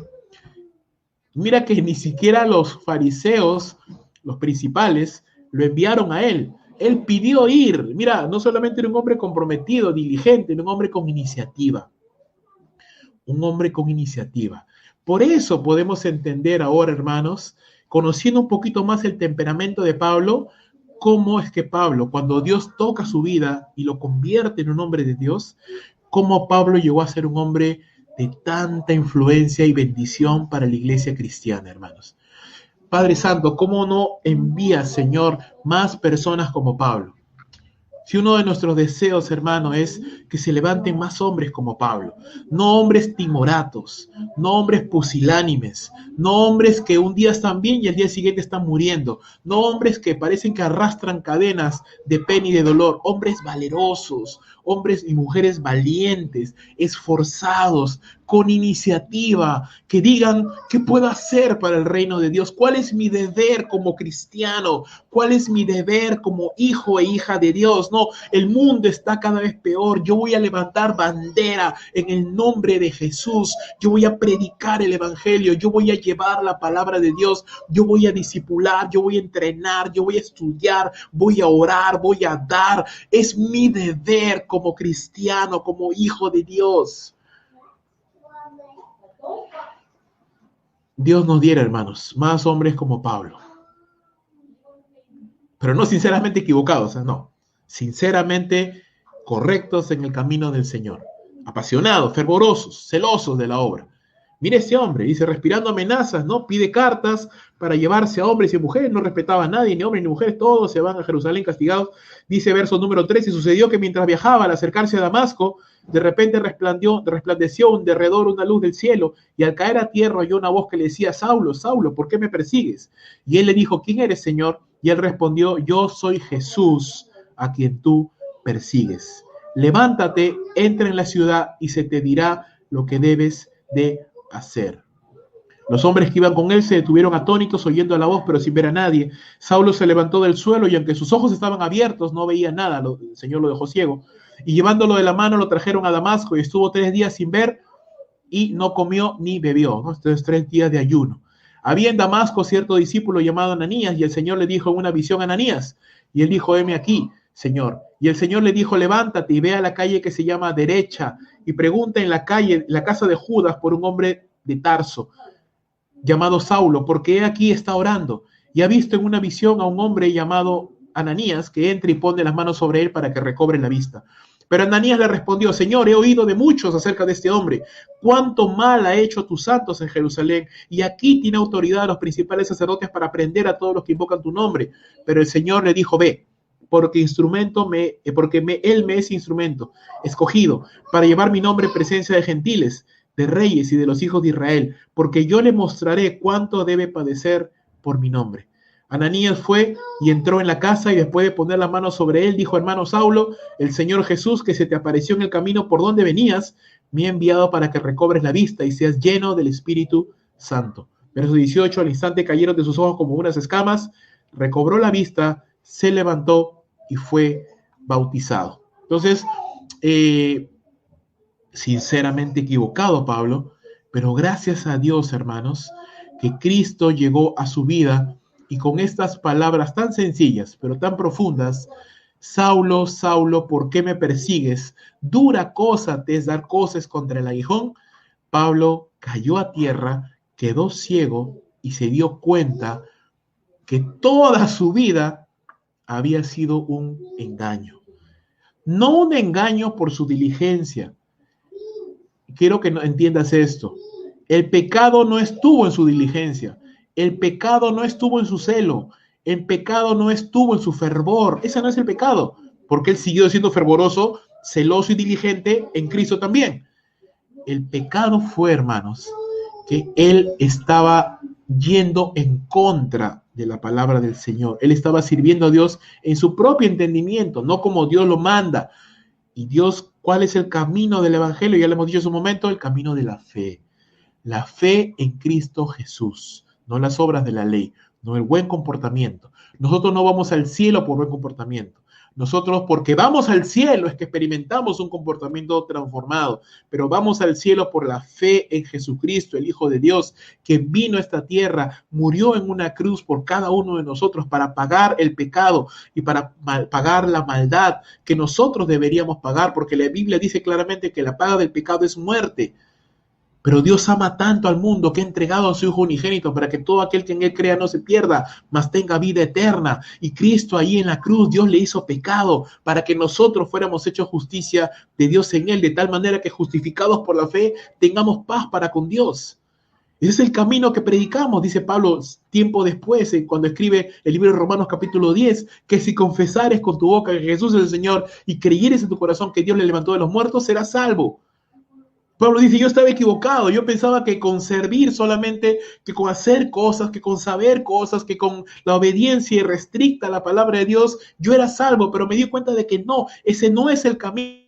Mira que ni siquiera los fariseos, los principales, lo enviaron a él. Él pidió ir. Mira, no solamente era un hombre comprometido, diligente, era un hombre con iniciativa. un hombre con iniciativa. Por eso podemos entender ahora, hermanos, conociendo un poquito más el temperamento de Pablo, cómo es que Pablo, cuando Dios toca su vida y lo convierte en un hombre de Dios, cómo Pablo llegó a ser un hombre de tanta influencia y bendición para la iglesia cristiana, hermanos. Padre Santo, ¿cómo no envía, Señor, más personas como Pablo? Si uno de nuestros deseos, hermano, es que se levanten más hombres como Pablo, no hombres timoratos, no hombres pusilánimes, no hombres que un día están bien y al día siguiente están muriendo, no hombres que parecen que arrastran cadenas de pena y de dolor, hombres valerosos, hombres y mujeres valientes, esforzados, con iniciativa, que digan qué puedo hacer para el reino de Dios, cuál es mi deber como cristiano, cuál es mi deber como hijo e hija de Dios. No, el mundo está cada vez peor. Yo voy a levantar bandera en el nombre de Jesús. Yo voy a predicar el evangelio. Yo voy a llevar la palabra de Dios. Yo voy a discipular. Yo voy a entrenar. Yo voy a estudiar. Voy a orar. Voy a dar. Es mi deber como cristiano, como hijo de Dios. Dios nos diera, hermanos, más hombres como Pablo. Pero no sinceramente equivocados, no. Sinceramente correctos en el camino del Señor. Apasionados, fervorosos, celosos de la obra. Mire ese hombre, dice, respirando amenazas, ¿no? Pide cartas para llevarse a hombres y mujeres, no respetaba a nadie, ni hombres ni mujeres, todos se van a Jerusalén castigados. Dice verso número 3, y sucedió que mientras viajaba al acercarse a Damasco, de repente resplandeció un derredor, una luz del cielo, y al caer a tierra oyó una voz que le decía, Saulo, Saulo, ¿por qué me persigues? Y él le dijo, ¿quién eres, Señor? Y él respondió, yo soy Jesús, a quien tú persigues. Levántate, entra en la ciudad y se te dirá lo que debes de hacer. Los hombres que iban con él se detuvieron atónitos oyendo la voz, pero sin ver a nadie. Saulo se levantó del suelo y aunque sus ojos estaban abiertos, no veía nada. El Señor lo dejó ciego. Y llevándolo de la mano lo trajeron a Damasco y estuvo 3 días sin ver y no comió ni bebió, ¿no? Estos 3 días de ayuno. Había en Damasco cierto discípulo llamado Ananías y el Señor le dijo en una visión a Ananías y él dijo, heme aquí, Señor. Y el Señor le dijo, levántate y ve a la calle que se llama Derecha y pregunta en la calle, la casa de Judas, por un hombre de Tarso llamado Saulo, porque aquí está orando y ha visto en una visión a un hombre llamado Ananías que entra y pone las manos sobre él para que recobre la vista. Pero Ananías le respondió, Señor, he oído de muchos acerca de este hombre, cuánto mal ha hecho a tus santos en Jerusalén, y aquí tiene autoridad a los principales sacerdotes para prender a todos los que invocan tu nombre. Pero el Señor le dijo, ve, porque él me es instrumento, escogido, para llevar mi nombre en presencia de gentiles, de reyes y de los hijos de Israel, porque yo le mostraré cuánto debe padecer por mi nombre. Ananías fue y entró en la casa y después de poner la mano sobre él, dijo, hermano Saulo, el Señor Jesús que se te apareció en el camino por donde venías, me ha enviado para que recobres la vista y seas lleno del Espíritu Santo. Verso 18, al instante cayeron de sus ojos como unas escamas, recobró la vista, se levantó y fue bautizado. Entonces, sinceramente equivocado Pablo, pero gracias a Dios, hermanos, que Cristo llegó a su vida y con estas palabras tan sencillas, pero tan profundas, Saulo, Saulo, ¿por qué me persigues? Dura cosa te es dar cosas contra el aguijón. Pablo cayó a tierra, quedó ciego y se dio cuenta que toda su vida había sido un engaño. No un engaño por su diligencia. Quiero que entiendas esto. El pecado no estuvo en su diligencia. El pecado no estuvo en su celo. El pecado no estuvo en su fervor. Ese no es el pecado, porque él siguió siendo fervoroso, celoso y diligente en Cristo también. El pecado fue, hermanos, que él estaba yendo en contra de la palabra del Señor. Él estaba sirviendo a Dios en su propio entendimiento, no como Dios lo manda. Y Dios, ¿cuál es el camino del evangelio? Ya le hemos dicho en su momento, el camino de la fe. La fe en Cristo Jesús, no las obras de la ley, no el buen comportamiento. Nosotros no vamos al cielo por buen comportamiento. Nosotros, porque vamos al cielo, es que experimentamos un comportamiento transformado, pero vamos al cielo por la fe en Jesucristo, el Hijo de Dios, que vino a esta tierra, murió en una cruz por cada uno de nosotros para pagar el pecado y para pagar la maldad que nosotros deberíamos pagar, porque la Biblia dice claramente que la paga del pecado es muerte. Pero Dios ama tanto al mundo que ha entregado a su Hijo unigénito para que todo aquel que en Él crea no se pierda, mas tenga vida eterna. Y Cristo ahí en la cruz, Dios le hizo pecado para que nosotros fuéramos hechos justicia de Dios en Él, de tal manera que justificados por la fe tengamos paz para con Dios. Ese es el camino que predicamos, dice Pablo tiempo después, cuando escribe el libro de Romanos capítulo 10, que si confesares con tu boca que Jesús es el Señor y creyeres en tu corazón que Dios le levantó de los muertos, serás salvo. Pablo dice, yo estaba equivocado, yo pensaba que con servir solamente, que con hacer cosas, que con saber cosas, que con la obediencia irrestricta a la palabra de Dios, yo era salvo, pero me di cuenta de que no, ese no es el camino.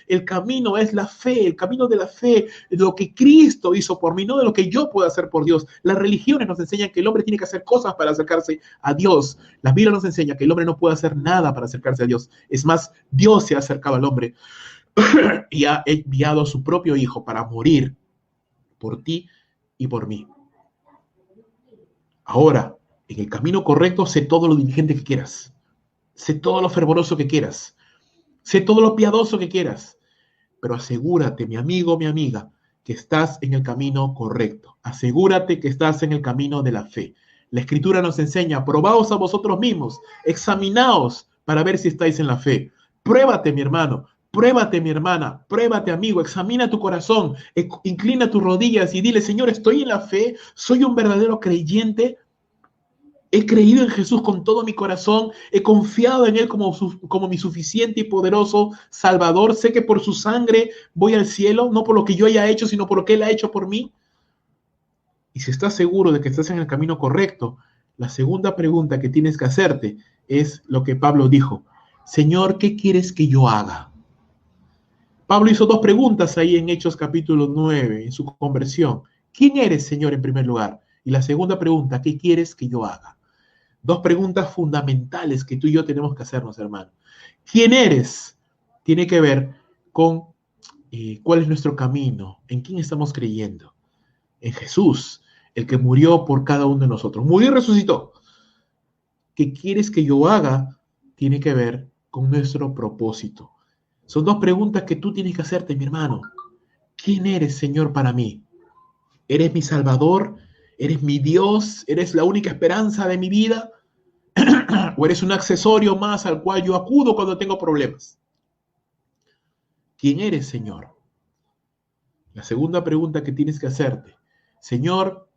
El camino es la fe, el camino de la fe, lo que Cristo hizo por mí, no de lo que yo puedo hacer por Dios. Las religiones nos enseñan que el hombre tiene que hacer cosas para acercarse a Dios. La Biblia nos enseña que el hombre no puede hacer nada para acercarse a Dios. Es más, Dios se ha acercado al hombre y ha enviado a su propio Hijo para morir por ti y por mí. Ahora, en el camino correcto, sé todo lo diligente que quieras. Sé todo lo fervoroso que quieras. Sé todo lo piadoso que quieras. Pero asegúrate, mi amigo, mi amiga, que estás en el camino correcto. Asegúrate que estás en el camino de la fe. La Escritura nos enseña, probaos a vosotros mismos, examinaos para ver si estáis en la fe. Pruébate, mi hermano, pruébate, mi hermana, pruébate, amigo, examina tu corazón, inclina tus rodillas y dile, Señor, estoy en la fe, soy un verdadero creyente. He creído en Jesús con todo mi corazón, he confiado en Él como mi suficiente y poderoso Salvador. Sé que por su sangre voy al cielo, no por lo que yo haya hecho, sino por lo que Él ha hecho por mí. Y si estás seguro de que estás en el camino correcto, la segunda pregunta que tienes que hacerte es lo que Pablo dijo. Señor, ¿qué quieres que yo haga? Pablo hizo dos preguntas ahí en Hechos capítulo 9, en su conversión. ¿Quién eres, Señor, en primer lugar? Y la segunda pregunta, ¿qué quieres que yo haga? Dos preguntas fundamentales que tú y yo tenemos que hacernos, hermano. ¿Quién eres? Tiene que ver con cuál es nuestro camino, en quién estamos creyendo. En Jesús, el que murió por cada uno de nosotros. Murió y resucitó. ¿Qué quieres que yo haga? Tiene que ver con nuestro propósito. Son dos preguntas que tú tienes que hacerte, mi hermano. ¿Quién eres, Señor, para mí? ¿Eres mi Salvador? ¿Eres mi Dios? ¿Eres la única esperanza de mi vida? ¿O eres un accesorio más al cual yo acudo cuando tengo problemas? ¿Quién eres, Señor? La segunda pregunta que tienes que hacerte, Señor,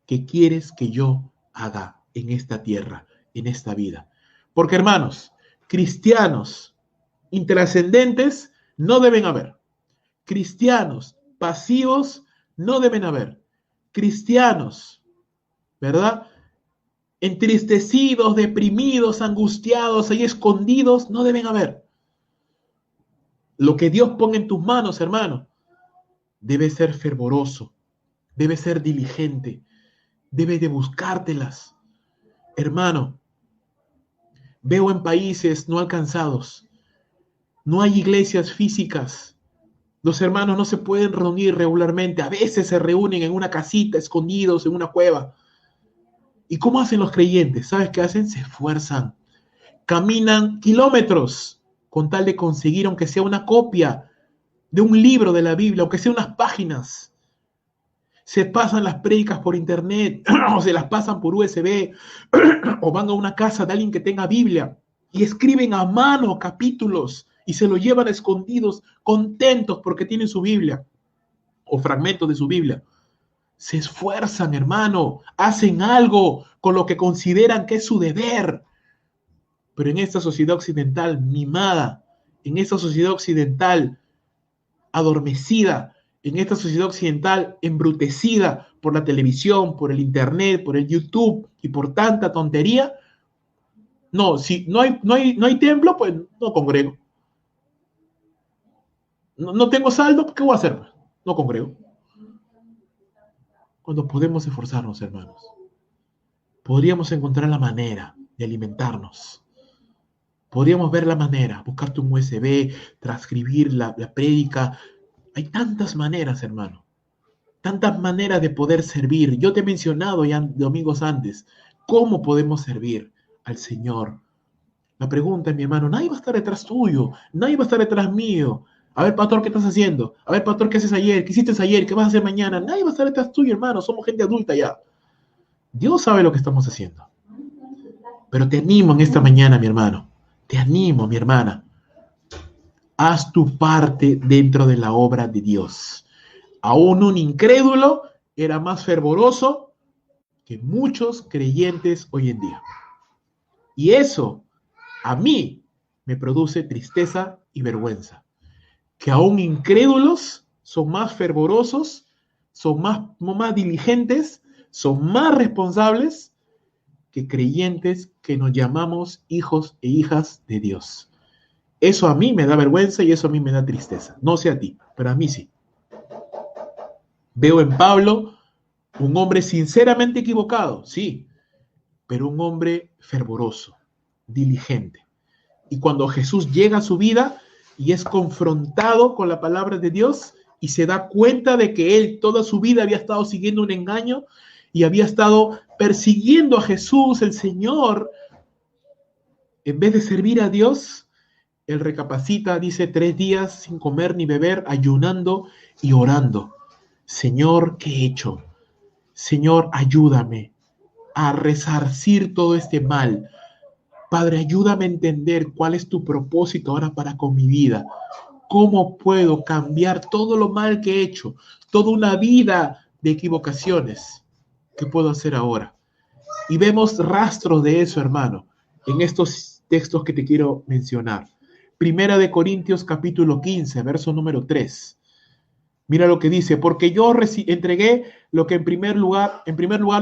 ¿qué quieres que yo haga en esta tierra, en esta vida? Porque, hermanos, cristianos intrascendentes no deben haber. Cristianos pasivos no deben haber. Cristianos, ¿verdad? Entristecidos, deprimidos, angustiados, ahí escondidos, no deben haber. Lo que Dios ponga en tus manos, hermano, debe ser fervoroso, debe ser diligente, debe de buscártelas. Hermano, veo en países no alcanzados, no hay iglesias físicas. Los hermanos no se pueden reunir regularmente, a veces se reúnen en una casita, escondidos en una cueva. ¿Y cómo hacen los creyentes? ¿Sabes qué hacen? Se esfuerzan, caminan kilómetros con tal de conseguir, aunque sea una copia de un libro de la Biblia, aunque sea unas páginas. Se pasan las prédicas por internet, o se las pasan por USB, o van a una casa de alguien que tenga Biblia y escriben a mano capítulos y se lo llevan escondidos, contentos porque tienen su Biblia o fragmentos de su Biblia. Se esfuerzan, hermano, hacen algo con lo que consideran que es su deber. Pero en esta sociedad occidental mimada, en esta sociedad occidental adormecida, en esta sociedad occidental embrutecida por la televisión, por el internet, por el YouTube y por tanta tontería, no, si no hay templo, pues no congrego. No tengo saldo, ¿qué voy a hacer? No congrego. Cuando podemos esforzarnos, hermanos, podríamos encontrar la manera de alimentarnos. Podríamos ver la manera, buscarte un USB, transcribir la prédica. Hay tantas maneras, hermano. Tantas maneras de poder servir. Yo te he mencionado ya domingos antes, ¿cómo podemos servir al Señor? La pregunta, mi hermano, nadie va a estar detrás tuyo, nadie va a estar detrás mío. A ver, pastor, ¿qué estás haciendo? A ver, pastor, ¿qué haces ayer? ¿Qué hiciste ayer? ¿Qué vas a hacer mañana? Nadie va a estar detrás tuyo, hermano. Somos gente adulta ya. Dios sabe lo que estamos haciendo. Pero te animo en esta mañana, mi hermano. Te animo, mi hermana. Haz tu parte dentro de la obra de Dios. Aún un incrédulo era más fervoroso que muchos creyentes hoy en día. Y eso a mí me produce tristeza y vergüenza. Que aún incrédulos son más fervorosos, son más diligentes, son más responsables que creyentes que nos llamamos hijos e hijas de Dios. Eso a mí me da vergüenza y eso a mí me da tristeza. No sé a ti, pero a mí sí. Veo en Pablo un hombre sinceramente equivocado, sí, pero un hombre fervoroso, diligente. Y cuando Jesús llega a su vida y es confrontado con la palabra de Dios y se da cuenta de que él toda su vida había estado siguiendo un engaño y había estado persiguiendo a Jesús, el Señor, en vez de servir a Dios, él recapacita, dice 3 días sin comer ni beber, ayunando y orando. Señor, ¿qué he hecho? Señor, ayúdame a resarcir todo este mal. Padre, ayúdame a entender cuál es tu propósito ahora para con mi vida. ¿Cómo puedo cambiar todo lo mal que he hecho? Toda una vida de equivocaciones. ¿Qué puedo hacer ahora? Y vemos rastros de eso, hermano, en estos textos que te quiero mencionar. Primera de Corintios capítulo 15, verso número 3. Mira lo que dice, porque yo entregué lo que en primer lugar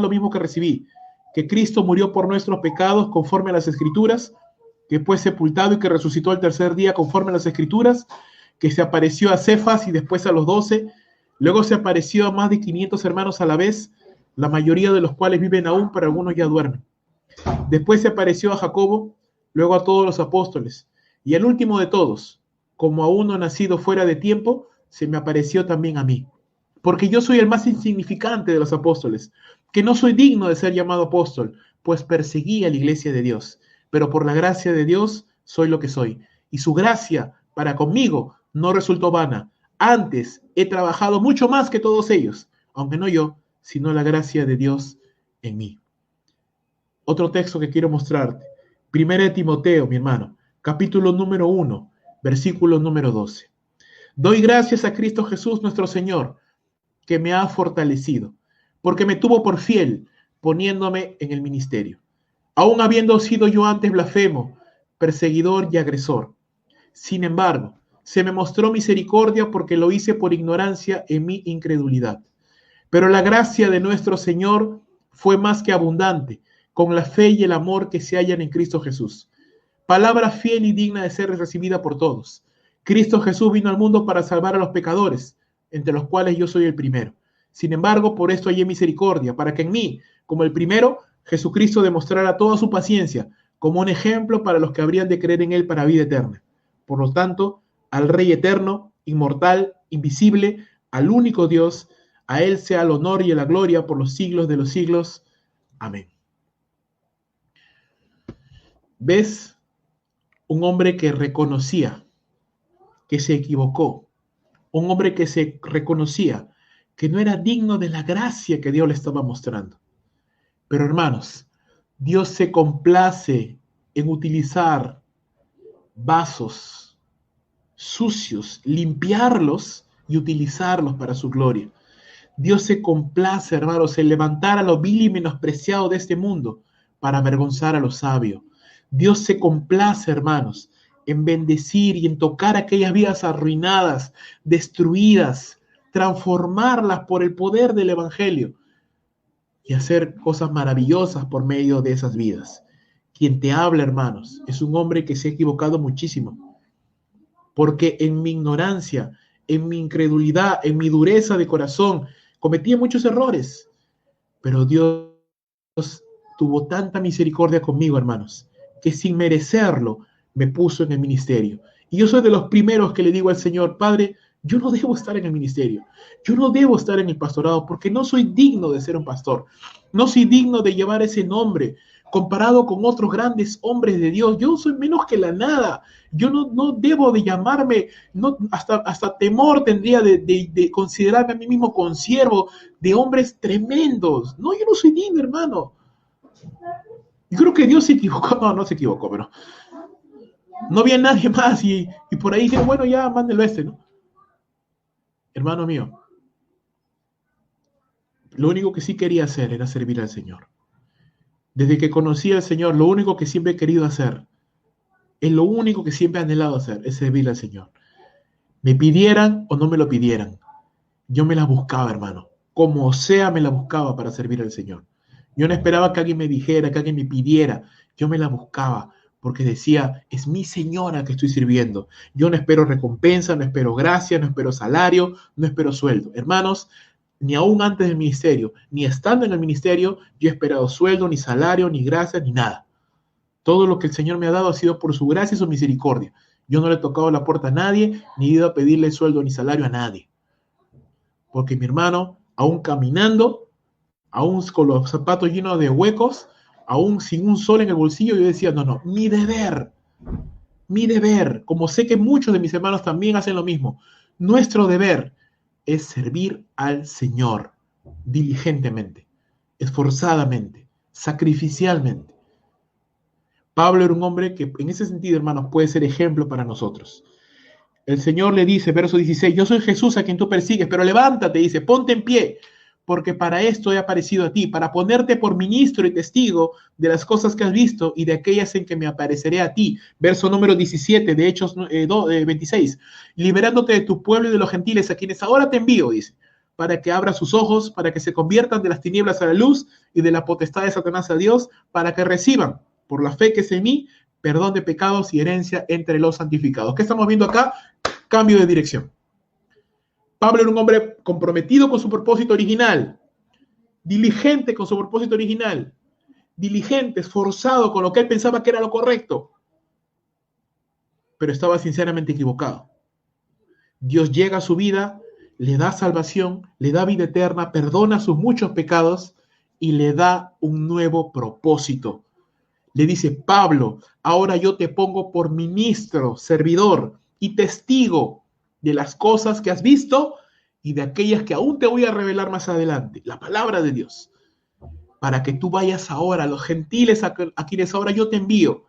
lo mismo que recibí, que Cristo murió por nuestros pecados conforme a las Escrituras, que fue sepultado y que resucitó al tercer día conforme a las Escrituras, que se apareció a Cefas y después a los 12, luego se apareció a más de 500 hermanos a la vez, la mayoría de los cuales viven aún, pero algunos ya duermen. Después se apareció a Jacobo, luego a todos los apóstoles, y el último de todos, como a uno nacido fuera de tiempo, se me apareció también a mí. Porque yo soy el más insignificante de los apóstoles, que no soy digno de ser llamado apóstol, pues perseguí a la iglesia de Dios. Pero por la gracia de Dios soy lo que soy. Y su gracia para conmigo no resultó vana. Antes he trabajado mucho más que todos ellos, aunque no yo, sino la gracia de Dios en mí. Otro texto que quiero mostrarte. Primera de Timoteo, mi hermano, capítulo número 1, versículo número 12. Doy gracias a Cristo Jesús nuestro Señor, que me ha fortalecido, porque me tuvo por fiel, poniéndome en el ministerio, aun habiendo sido yo antes blasfemo, perseguidor y agresor. Sin embargo, se me mostró misericordia porque lo hice por ignorancia en mi incredulidad. Pero la gracia de nuestro Señor fue más que abundante, con la fe y el amor que se hallan en Cristo Jesús. Palabra fiel y digna de ser recibida por todos. Cristo Jesús vino al mundo para salvar a los pecadores, entre los cuales yo soy el primero. Sin embargo, por esto hallé misericordia, para que en mí, como el primero, Jesucristo demostrara toda su paciencia, como un ejemplo para los que habrían de creer en él para vida eterna. Por lo tanto, al Rey eterno, inmortal, invisible, al único Dios, a él sea el honor y la gloria por los siglos de los siglos. Amén. ¿Ves? Un hombre que reconocía que se equivocó, un hombre que se reconocía que no era digno de la gracia que Dios le estaba mostrando. Pero hermanos, Dios se complace en utilizar vasos sucios, limpiarlos y utilizarlos para su gloria. Dios se complace, hermanos, en levantar a lo vil y menospreciado de este mundo para avergonzar a lo sabio. Dios se complace, hermanos, en bendecir y en tocar aquellas vidas arruinadas, destruidas, transformarlas por el poder del Evangelio y hacer cosas maravillosas por medio de esas vidas. Quien te habla, hermanos, es un hombre que se ha equivocado muchísimo, porque en mi ignorancia, en mi incredulidad, en mi dureza de corazón, cometía muchos errores, pero Dios tuvo tanta misericordia conmigo, hermanos, que sin merecerlo me puso en el ministerio. Y yo soy de los primeros que le digo al Señor, Padre, yo no debo estar en el ministerio, yo no debo estar en el pastorado, porque no soy digno de ser un pastor, no soy digno de llevar ese nombre, comparado con otros grandes hombres de Dios. Yo soy menos que la nada. Yo no debo de llamarme, no, hasta temor tendría de considerarme a mí mismo consiervo de hombres tremendos. No, yo no soy digno, hermano. Yo creo que Dios se equivocó. No se equivocó, pero no había nadie más y por ahí dijeron, bueno, ya mándelo ¿no? Hermano mío, lo único que sí quería hacer era servir al Señor. Desde que conocí al Señor, lo único que siempre he querido hacer, es lo único que siempre he anhelado hacer, es servir al Señor. Me pidieran o no me lo pidieran, yo me las buscaba, hermano. Como sea, me la buscaba para servir al Señor. Yo no esperaba que alguien me dijera, que alguien me pidiera. Yo me la buscaba porque decía, es mi señora que estoy sirviendo. Yo no espero recompensa, no espero gracia, no espero salario, no espero sueldo. Hermanos, ni aún antes del ministerio, ni estando en el ministerio, yo he esperado sueldo, ni salario, ni gracia, ni nada. Todo lo que el Señor me ha dado ha sido por su gracia y su misericordia. Yo no le he tocado la puerta a nadie, ni he ido a pedirle sueldo ni salario a nadie. Porque mi hermano, aún caminando, aún con los zapatos llenos de huecos, aún sin un sol en el bolsillo, yo decía, no, mi deber, como sé que muchos de mis hermanos también hacen lo mismo, nuestro deber es servir al Señor diligentemente, esforzadamente, sacrificialmente. Pablo era un hombre que en ese sentido, hermanos, puede ser ejemplo para nosotros. El Señor le dice, verso 16, yo soy Jesús a quien tú persigues, pero levántate, dice, ponte en pie, porque para esto he aparecido a ti, para ponerte por ministro y testigo de las cosas que has visto y de aquellas en que me apareceré a ti. Verso número 17 de Hechos 26, liberándote de tu pueblo y de los gentiles a quienes ahora te envío, dice, para que abra sus ojos, para que se conviertan de las tinieblas a la luz y de la potestad de Satanás a Dios, para que reciban, por la fe que es en mí, perdón de pecados y herencia entre los santificados. ¿Qué estamos viendo acá? Cambio de dirección. Pablo era un hombre comprometido con su propósito original, diligente con su propósito original, diligente, esforzado con lo que él pensaba que era lo correcto, pero estaba sinceramente equivocado. Dios llega a su vida, le da salvación, le da vida eterna, perdona sus muchos pecados y le da un nuevo propósito. Le dice, Pablo, ahora yo te pongo por ministro, servidor y testigo de las cosas que has visto y de aquellas que aún te voy a revelar más adelante. La palabra de Dios. Para que tú vayas ahora a los gentiles a quienes ahora yo te envío,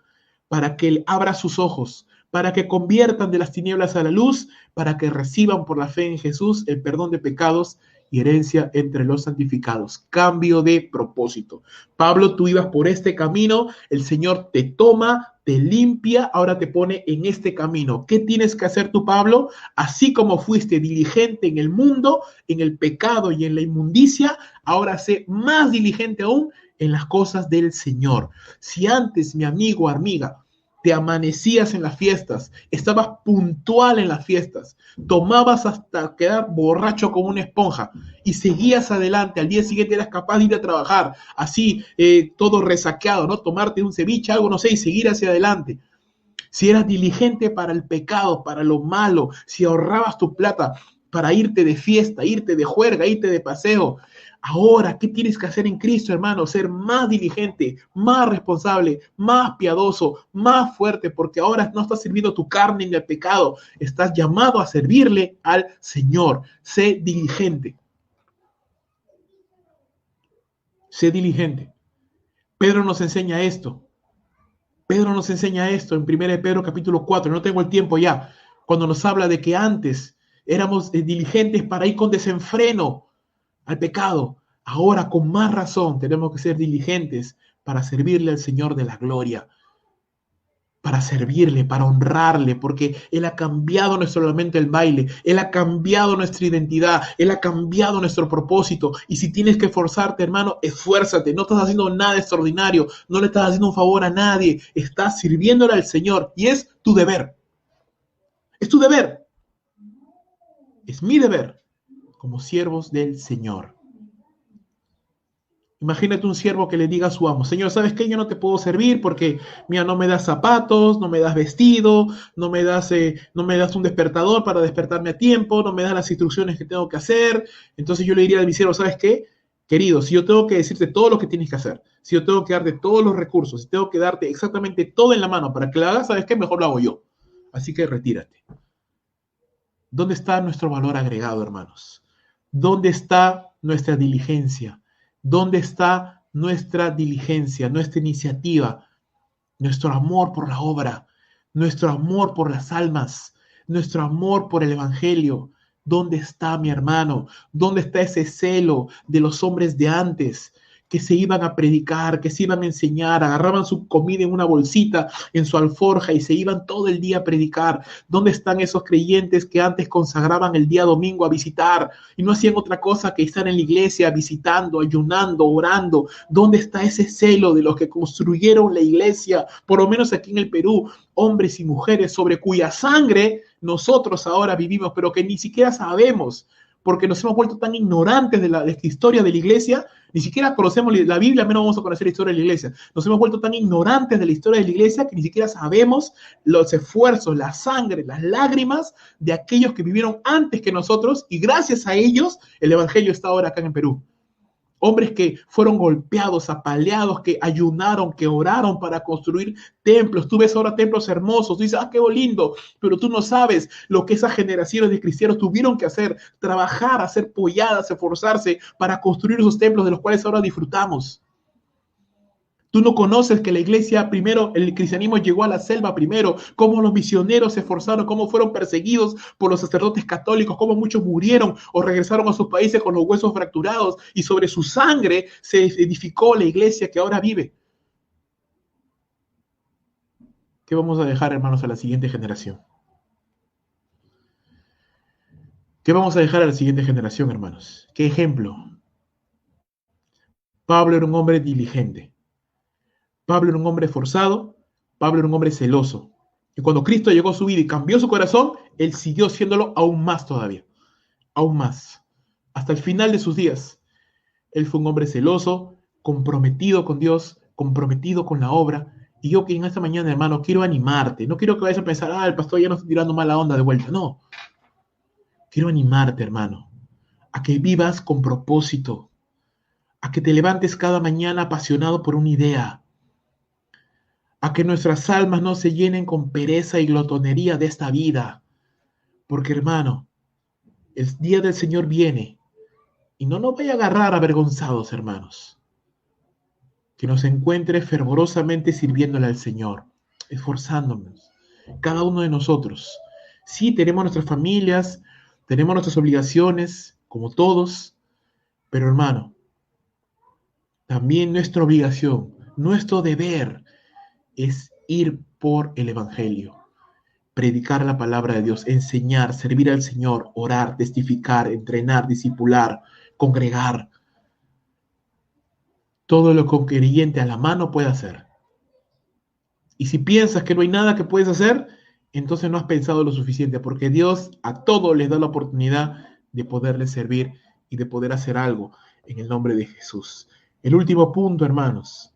para que él abra sus ojos, para que conviertan de las tinieblas a la luz, para que reciban por la fe en Jesús el perdón de pecados y herencia entre los santificados. Cambio de propósito. Pablo, tú ibas por este camino, el Señor te toma, te limpia, ahora te pone en este camino. ¿Qué tienes que hacer tú, Pablo? Así como fuiste diligente en el mundo, en el pecado y en la inmundicia, ahora sé más diligente aún en las cosas del Señor. Si antes, mi amigo, amiga, te amanecías en las fiestas, estabas puntual en las fiestas, tomabas hasta quedar borracho como una esponja y seguías adelante, al día siguiente eras capaz de ir a trabajar, así todo resaqueado, ¿no? Tomarte un ceviche, algo, no sé, y seguir hacia adelante. Si eras diligente para el pecado, para lo malo, si ahorrabas tu plata para irte de fiesta, irte de juerga, irte de paseo, ahora, ¿qué tienes que hacer en Cristo, hermano? Ser más diligente, más responsable, más piadoso, más fuerte, porque ahora no estás sirviendo tu carne ni al pecado, estás llamado a servirle al Señor. Sé diligente. Sé diligente. Pedro nos enseña esto. Pedro nos enseña esto en 1 Pedro capítulo 4. No tengo el tiempo ya. Cuando nos habla de que antes éramos diligentes para ir con desenfreno al pecado. Ahora, con más razón, tenemos que ser diligentes para servirle al Señor de la gloria, para servirle, para honrarle, porque Él ha cambiado no solamente el baile, Él ha cambiado nuestra identidad, Él ha cambiado nuestro propósito. Y si tienes que esforzarte, hermano, esfuérzate. No estás haciendo nada extraordinario, no le estás haciendo un favor a nadie, estás sirviéndole al Señor y es tu deber. Es tu deber. Es mi deber como siervos del Señor. Imagínate un siervo que le diga a su amo, Señor, ¿sabes qué? Yo no te puedo servir porque, mira, no me das zapatos, no me das vestido, no me das un despertador para despertarme a tiempo, no me das las instrucciones que tengo que hacer. Entonces yo le diría a mi siervo, ¿sabes qué? Querido, si yo tengo que decirte todo lo que tienes que hacer, si yo tengo que darte todos los recursos, si tengo que darte exactamente todo en la mano para que lo hagas, ¿sabes qué? Mejor lo hago yo. Así que retírate. ¿Dónde está nuestro valor agregado, hermanos? ¿Dónde está nuestra diligencia? ¿Dónde está nuestra diligencia, nuestra iniciativa, nuestro amor por la obra, nuestro amor por las almas, nuestro amor por el evangelio? ¿Dónde está, mi hermano? ¿Dónde está ese celo de los hombres de antes que se iban a predicar, que se iban a enseñar, agarraban su comida en una bolsita, en su alforja y se iban todo el día a predicar? ¿Dónde están esos creyentes que antes consagraban el día domingo a visitar y no hacían otra cosa que estar en la iglesia visitando, ayunando, orando? ¿Dónde está ese celo de los que construyeron la iglesia, por lo menos aquí en el Perú, hombres y mujeres sobre cuya sangre nosotros ahora vivimos, pero que ni siquiera sabemos, porque nos hemos vuelto tan ignorantes de la historia de la iglesia? Ni siquiera conocemos la Biblia, menos vamos a conocer la historia de la iglesia. Nos hemos vuelto tan ignorantes de la historia de la iglesia que ni siquiera sabemos los esfuerzos, la sangre, las lágrimas de aquellos que vivieron antes que nosotros, y gracias a ellos el evangelio está ahora acá en Perú. Hombres que fueron golpeados, apaleados, que ayunaron, que oraron para construir templos. Tú ves ahora templos hermosos, tú dices, qué lindo, pero tú no sabes lo que esas generaciones de cristianos tuvieron que hacer, trabajar, hacer polladas, esforzarse para construir esos templos de los cuales ahora disfrutamos. Tú no conoces que la iglesia primero, el cristianismo llegó a la selva primero, cómo los misioneros se esforzaron, cómo fueron perseguidos por los sacerdotes católicos, cómo muchos murieron o regresaron a sus países con los huesos fracturados, y sobre su sangre se edificó la iglesia que ahora vive. ¿Qué vamos a dejar, hermanos, a la siguiente generación? ¿Qué vamos a dejar a la siguiente generación, hermanos? ¿Qué ejemplo? Pablo era un hombre diligente. Pablo era un hombre esforzado, Pablo era un hombre celoso. Y cuando Cristo llegó a su vida y cambió su corazón, él siguió siéndolo aún más todavía, aún más. Hasta el final de sus días, él fue un hombre celoso, comprometido con Dios, comprometido con la obra. Y yo que en esta mañana, hermano, quiero animarte. No quiero que vayas a pensar, el pastor ya nos está tirando mala onda de vuelta. No. Quiero animarte, hermano, a que vivas con propósito, a que te levantes cada mañana apasionado por una idea, a que nuestras almas no se llenen con pereza y glotonería de esta vida. Porque, hermano, el día del Señor viene y no nos vaya a agarrar avergonzados, hermanos. Que nos encuentre fervorosamente sirviéndole al Señor, esforzándonos, cada uno de nosotros. Sí, tenemos nuestras familias, tenemos nuestras obligaciones, como todos, pero, hermano, también nuestra obligación, nuestro deber es ir por el evangelio, predicar la palabra de Dios, enseñar, servir al Señor, orar, testificar, entrenar, discipular, congregar. Todo lo que un creyente a la mano puede hacer. Y si piensas que no hay nada que puedes hacer, entonces no has pensado lo suficiente, porque Dios a todos les da la oportunidad de poderle servir y de poder hacer algo en el nombre de Jesús. El último punto, hermanos,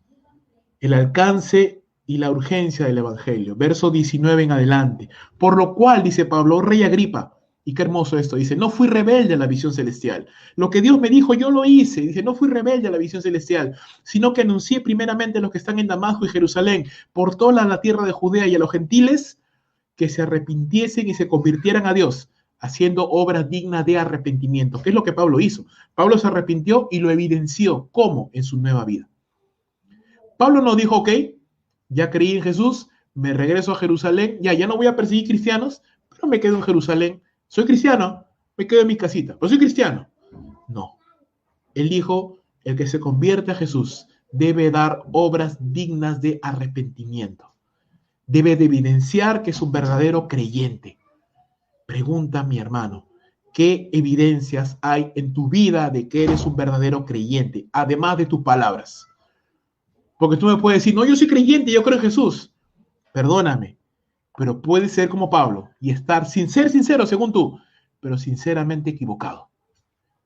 el alcance y la urgencia del evangelio. Verso 19 en adelante. Por lo cual, dice Pablo, rey Agripa, y qué hermoso esto, dice, no fui rebelde a la visión celestial. Lo que Dios me dijo, yo lo hice. Dice, no fui rebelde a la visión celestial, sino que anuncié primeramente a los que están en Damasco y Jerusalén, por toda la tierra de Judea y a los gentiles, que se arrepintiesen y se convirtieran a Dios, haciendo obras dignas de arrepentimiento. ¿Qué es lo que Pablo hizo? Pablo se arrepintió y lo evidenció. ¿Cómo? En su nueva vida. Pablo no dijo, ok, ya creí en Jesús, me regreso a Jerusalén, ya no voy a perseguir cristianos, pero me quedo en Jerusalén. Soy cristiano, me quedo en mi casita, pero soy cristiano. No. Él dijo, el que se convierte a Jesús debe dar obras dignas de arrepentimiento. Debe de evidenciar que es un verdadero creyente. Pregunta, mi hermano, ¿qué evidencias hay en tu vida de que eres un verdadero creyente, además de tus palabras? Porque tú me puedes decir, no, yo soy creyente, yo creo en Jesús. Perdóname, pero puedes ser como Pablo y estar sin ser sincero según tú, pero sinceramente equivocado.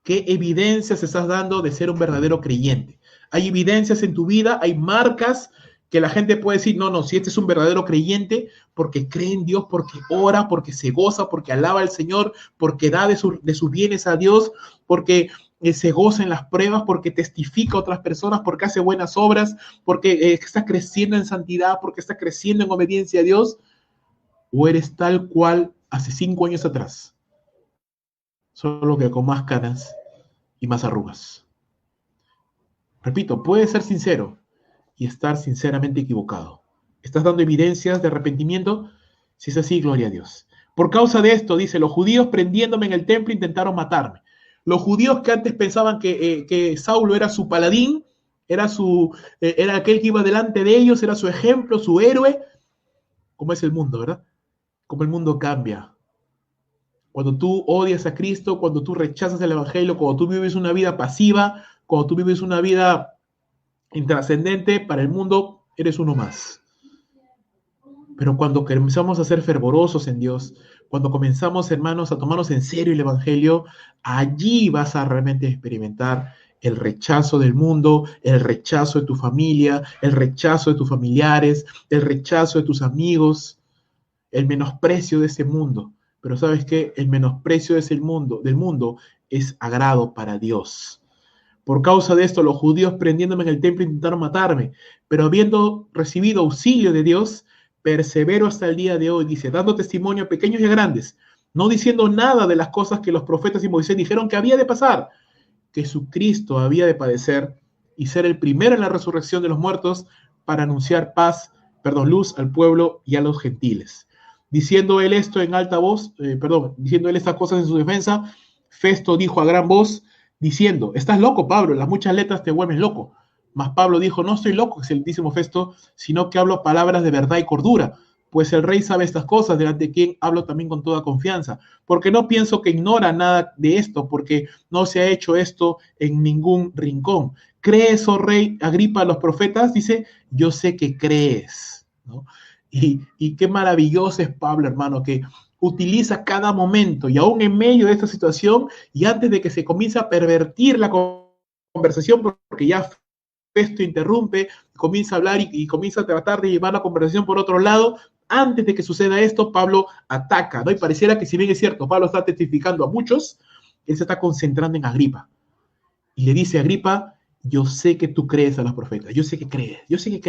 ¿Qué evidencias estás dando de ser un verdadero creyente? Hay evidencias en tu vida, hay marcas que la gente puede decir, no, si este es un verdadero creyente porque cree en Dios, porque ora, porque se goza, porque alaba al Señor, porque da de sus bienes a Dios, porque se goza en las pruebas, porque testifica a otras personas, porque hace buenas obras, porque está creciendo en santidad, porque está creciendo en obediencia a Dios? ¿O eres tal cual hace 5 años atrás, solo que con más canas y más arrugas? Repito, puedes ser sincero y estar sinceramente equivocado. ¿Estás dando evidencias de arrepentimiento? Si es así, gloria a Dios. Por causa de esto, dice, los judíos prendiéndome en el templo intentaron matarme. Los judíos que antes pensaban que Saulo era su paladín, era aquel que iba delante de ellos, era su ejemplo, su héroe, como es el mundo, ¿verdad? Como el mundo cambia. Cuando tú odias a Cristo, cuando tú rechazas el Evangelio, cuando tú vives una vida pasiva, cuando tú vives una vida intrascendente para el mundo, eres uno más. Pero cuando comenzamos a ser fervorosos en Dios, cuando comenzamos, hermanos, a tomarnos en serio el Evangelio, allí vas a realmente experimentar el rechazo del mundo, el rechazo de tu familia, el rechazo de tus familiares, el rechazo de tus amigos, el menosprecio de ese mundo. Pero ¿sabes qué? El menosprecio de ese mundo, del mundo, es agrado para Dios. Por causa de esto, los judíos prendiéndome en el templo intentaron matarme, pero habiendo recibido auxilio de Dios, persevero hasta el día de hoy, dice, dando testimonio a pequeños y a grandes, no diciendo nada de las cosas que los profetas y Moisés dijeron que había de pasar, que su Cristo había de padecer y ser el primero en la resurrección de los muertos para anunciar luz al pueblo y a los gentiles. Diciendo él esto en alta voz, diciendo él estas cosas en su defensa, Festo dijo a gran voz, diciendo, estás loco, Pablo, las muchas letras te vuelven loco. Mas Pablo dijo, no estoy loco, es el dísimo Festo, sino que hablo palabras de verdad y cordura, pues el rey sabe estas cosas, delante de quien hablo también con toda confianza, porque no pienso que ignora nada de esto, porque no se ha hecho esto en ningún rincón. ¿Crees, oh rey Agripa, a los profetas? Dice, yo sé que crees, ¿no? Y qué maravilloso es Pablo, hermano, que utiliza cada momento y aún en medio de esta situación y antes de que se comience a pervertir la conversación, porque ya Festo interrumpe, comienza a hablar y comienza a tratar de llevar la conversación por otro lado. Antes de que suceda esto, Pablo ataca, ¿no? Y pareciera que, si bien es cierto, Pablo está testificando a muchos, él se está concentrando en Agripa. Y le dice a Agripa, yo sé que tú crees a los profetas, yo sé que crees,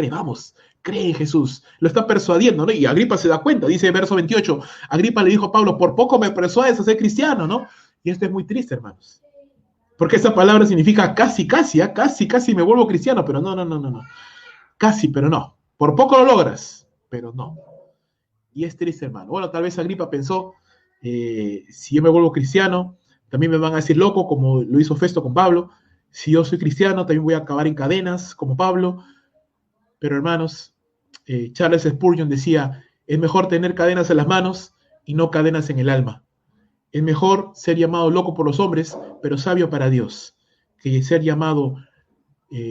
vamos, cree en Jesús. Lo está persuadiendo, ¿no? Y Agripa se da cuenta, dice verso 28, Agripa le dijo a Pablo, por poco me persuades a ser cristiano, ¿no? Y esto es muy triste, hermanos. Porque esa palabra significa casi, casi, ¿eh? Casi me vuelvo cristiano, pero no. Casi, pero no. Por poco lo logras, pero no. Y es triste, hermano. Bueno, tal vez Agripa pensó, si yo me vuelvo cristiano, también me van a decir loco, como lo hizo Festo con Pablo. Si yo soy cristiano, también voy a acabar en cadenas, como Pablo. Pero hermanos, Charles Spurgeon decía, es mejor tener cadenas en las manos y no cadenas en el alma. Es mejor ser llamado loco por los hombres, pero sabio para Dios, que ser llamado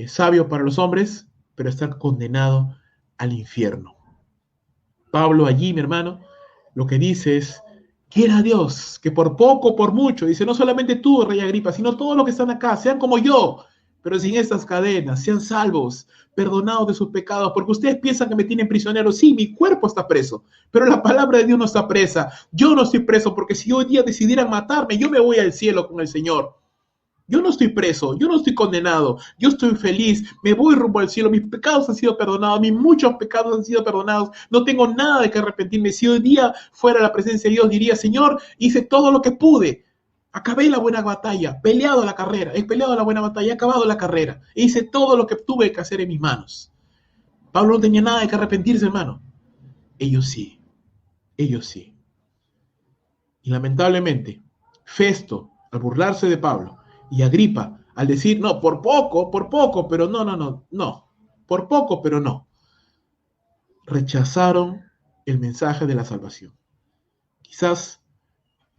sabio para los hombres, pero estar condenado al infierno. Pablo allí, mi hermano, lo que dice es, quiera Dios que por poco, por mucho, dice, no solamente tú, rey Agripa, sino todos los que están acá, sean como yo, pero sin estas cadenas, sean salvos, perdonados de sus pecados, porque ustedes piensan que me tienen prisionero. Sí, mi cuerpo está preso, pero la palabra de Dios no está presa. Yo no estoy preso, porque si hoy día decidieran matarme, yo me voy al cielo con el Señor. Yo no estoy preso, yo no estoy condenado, yo estoy feliz, me voy rumbo al cielo, mis pecados han sido perdonados, mis muchos pecados han sido perdonados, no tengo nada de que arrepentirme. Si hoy día fuera la presencia de Dios, diría, Señor, hice todo lo que pude, acabé la buena batalla, peleado la carrera, he peleado la buena batalla, he acabado la carrera, hice todo lo que tuve que hacer en mis manos. Pablo no tenía nada de que arrepentirse, hermano. Ellos sí, ellos sí. Y lamentablemente, Festo, al burlarse de Pablo, y Agripa, al decir, no, por poco, pero no, por poco, pero no, rechazaron el mensaje de la salvación. Quizás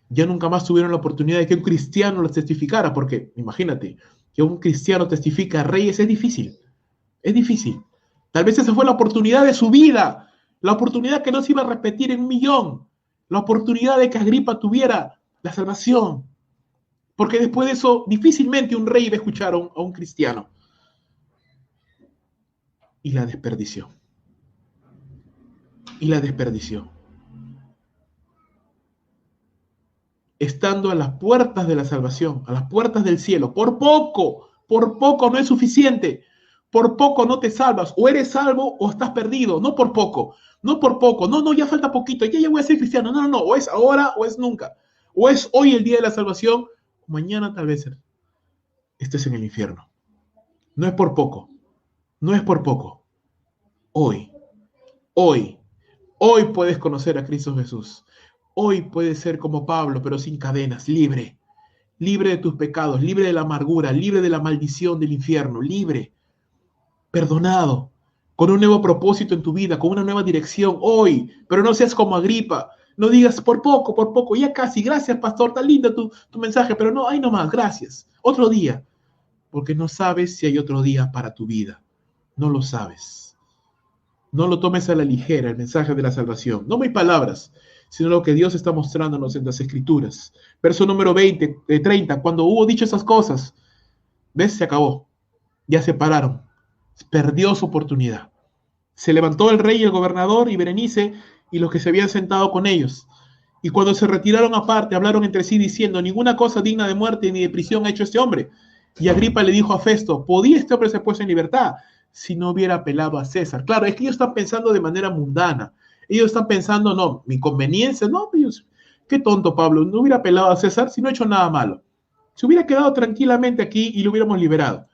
ya nunca más tuvieron la oportunidad de que un cristiano los testificara, porque imagínate, que un cristiano testifica a reyes es difícil, es difícil. Tal vez esa fue la oportunidad de su vida, la oportunidad que no se iba a repetir en 1.000.000, la oportunidad de que Agripa tuviera la salvación. Porque después de eso, difícilmente un rey iba a escuchar a un cristiano. Y la desperdició. Y la desperdició. estando a las puertas de la salvación, a las puertas del cielo. Por poco no es suficiente. Por poco no te salvas. O eres salvo o estás perdido. No por poco. No por poco. No, no, ya falta poquito. Ya voy a ser cristiano. No, no, no. O es ahora o es nunca. O es hoy el día de la salvación. Mañana tal vez estés en el infierno. No es por poco. No es por poco. Hoy, hoy, hoy puedes conocer a Cristo Jesús. Hoy puedes ser como Pablo, pero sin cadenas, libre. Libre de tus pecados, libre de la amargura, libre de la maldición del infierno, libre, perdonado, con un nuevo propósito en tu vida, con una nueva dirección hoy. Pero no seas como Agripa. No digas por poco, ya casi. Gracias, pastor, tan lindo tu mensaje, pero no, ahí nomás, gracias. Otro día, porque no sabes si hay otro día para tu vida. No lo sabes. No lo tomes a la ligera el mensaje de la salvación. No mis palabras, sino lo que Dios está mostrándonos en las Escrituras. Verso número 30. Cuando hubo dicho esas cosas, ¿ves? Se acabó. Ya se pararon. Perdió su oportunidad. Se levantó el rey y el gobernador y Berenice y los que se habían sentado con ellos. Y cuando se retiraron aparte, hablaron entre sí diciendo: ninguna cosa digna de muerte ni de prisión ha hecho este hombre. Y Agripa le dijo a Festo: ¿podía este hombre ser puesto en libertad si no hubiera apelado a César? Claro, es que ellos están pensando de manera mundana. Ellos están pensando, no, mi conveniencia, no, ellos, qué tonto Pablo, no hubiera apelado a César si no ha hecho nada malo. Se hubiera quedado tranquilamente aquí y lo hubiéramos liberado.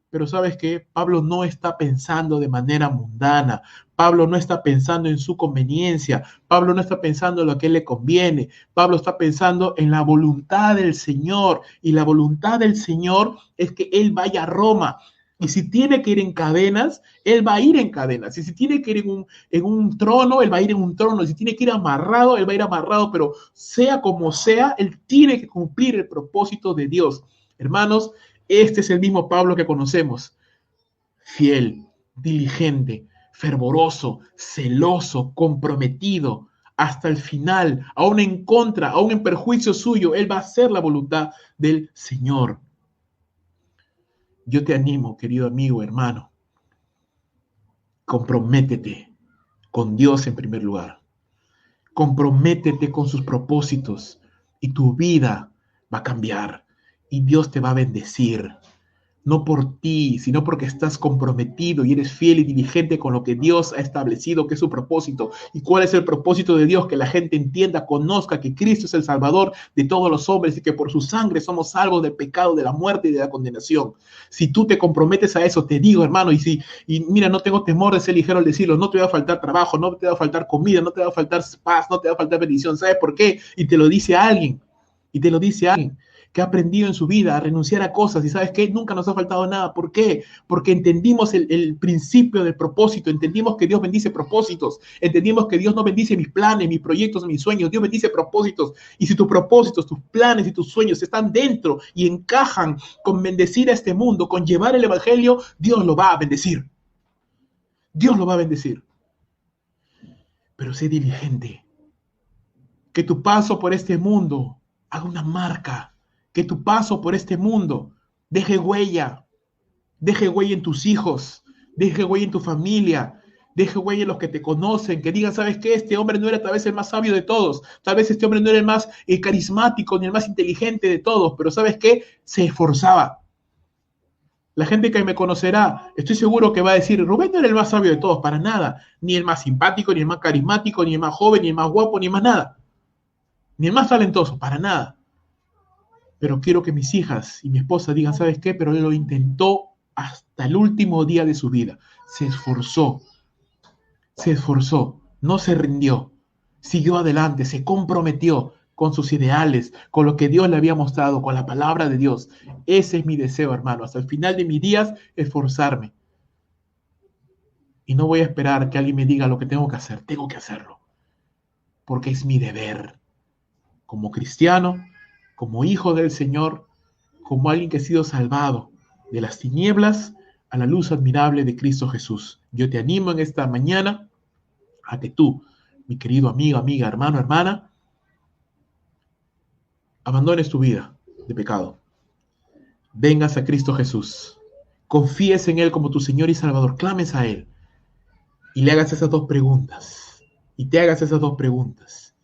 Pero ¿sabes qué? Pablo no está pensando de manera mundana. Pablo no está pensando en su conveniencia. Pablo no está pensando en lo que le conviene. Pablo está pensando en la voluntad del Señor. Y la voluntad del Señor es que Él vaya a Roma. Y si tiene que ir en cadenas, Él va a ir en cadenas. Y si tiene que ir en un trono, Él va a ir en un trono. Y si tiene que ir amarrado, Él va a ir amarrado. Pero sea como sea, Él tiene que cumplir el propósito de Dios. Hermanos, este es el mismo Pablo que conocemos. Fiel, diligente, fervoroso, celoso, comprometido, hasta el final, aún en contra, aún en perjuicio suyo, Él va a hacer la voluntad del Señor. Yo te animo, querido amigo, hermano, comprométete con Dios en primer lugar. Comprométete con sus propósitos y tu vida va a cambiar y Dios te va a bendecir. No por ti, sino porque estás comprometido y eres fiel y diligente con lo que Dios ha establecido, que es su propósito. ¿Y cuál es el propósito de Dios? Que la gente entienda, conozca que Cristo es el Salvador de todos los hombres y que por su sangre somos salvos del pecado, de la muerte y de la condenación. Si tú te comprometes a eso, te digo, hermano, y mira, no tengo temor de ser ligero al decirlo, no te va a faltar trabajo, no te va a faltar comida, no te va a faltar paz, no te va a faltar bendición. ¿Sabes por qué? Y te lo dice alguien, que ha aprendido en su vida a renunciar a cosas y ¿sabes qué? Nunca nos ha faltado nada. ¿Por qué? Porque entendimos el principio del propósito, entendimos que Dios bendice propósitos, entendimos que Dios no bendice mis planes, mis proyectos, mis sueños, Dios bendice propósitos. Y si tus propósitos, tus planes y tus sueños están dentro y encajan con bendecir a este mundo, con llevar el evangelio, Dios lo va a bendecir. Dios lo va a bendecir. Pero sé diligente. Que tu paso por este mundo haga una marca. Que tu paso por este mundo deje huella en tus hijos, deje huella en tu familia, deje huella en los que te conocen, que digan, ¿sabes qué? Este hombre no era tal vez el más sabio de todos, tal vez este hombre no era el más carismático ni el más inteligente de todos, pero ¿sabes qué? Se esforzaba. La gente que me conocerá, estoy seguro que va a decir, Rubén no era el más sabio de todos, para nada, ni el más simpático, ni el más carismático, ni el más joven, ni el más guapo, ni más nada, ni el más talentoso, para nada. Pero quiero que mis hijas y mi esposa digan, ¿sabes qué? Pero él lo intentó hasta el último día de su vida. Se esforzó, no se rindió, siguió adelante, se comprometió con sus ideales, con lo que Dios le había mostrado, con la palabra de Dios. Ese es mi deseo, hermano, hasta el final de mis días, esforzarme. Y no voy a esperar que alguien me diga lo que tengo que hacerlo, porque es mi deber, como cristiano, como hijo del Señor, como alguien que ha sido salvado de las tinieblas a la luz admirable de Cristo Jesús. Yo te animo en esta mañana a que tú, mi querido amigo, amiga, hermano, hermana, abandones tu vida de pecado. Vengas a Cristo Jesús. Confíes en Él como tu Señor y Salvador. Clames a Él. Y le hagas esas dos preguntas. Y te hagas esas dos preguntas.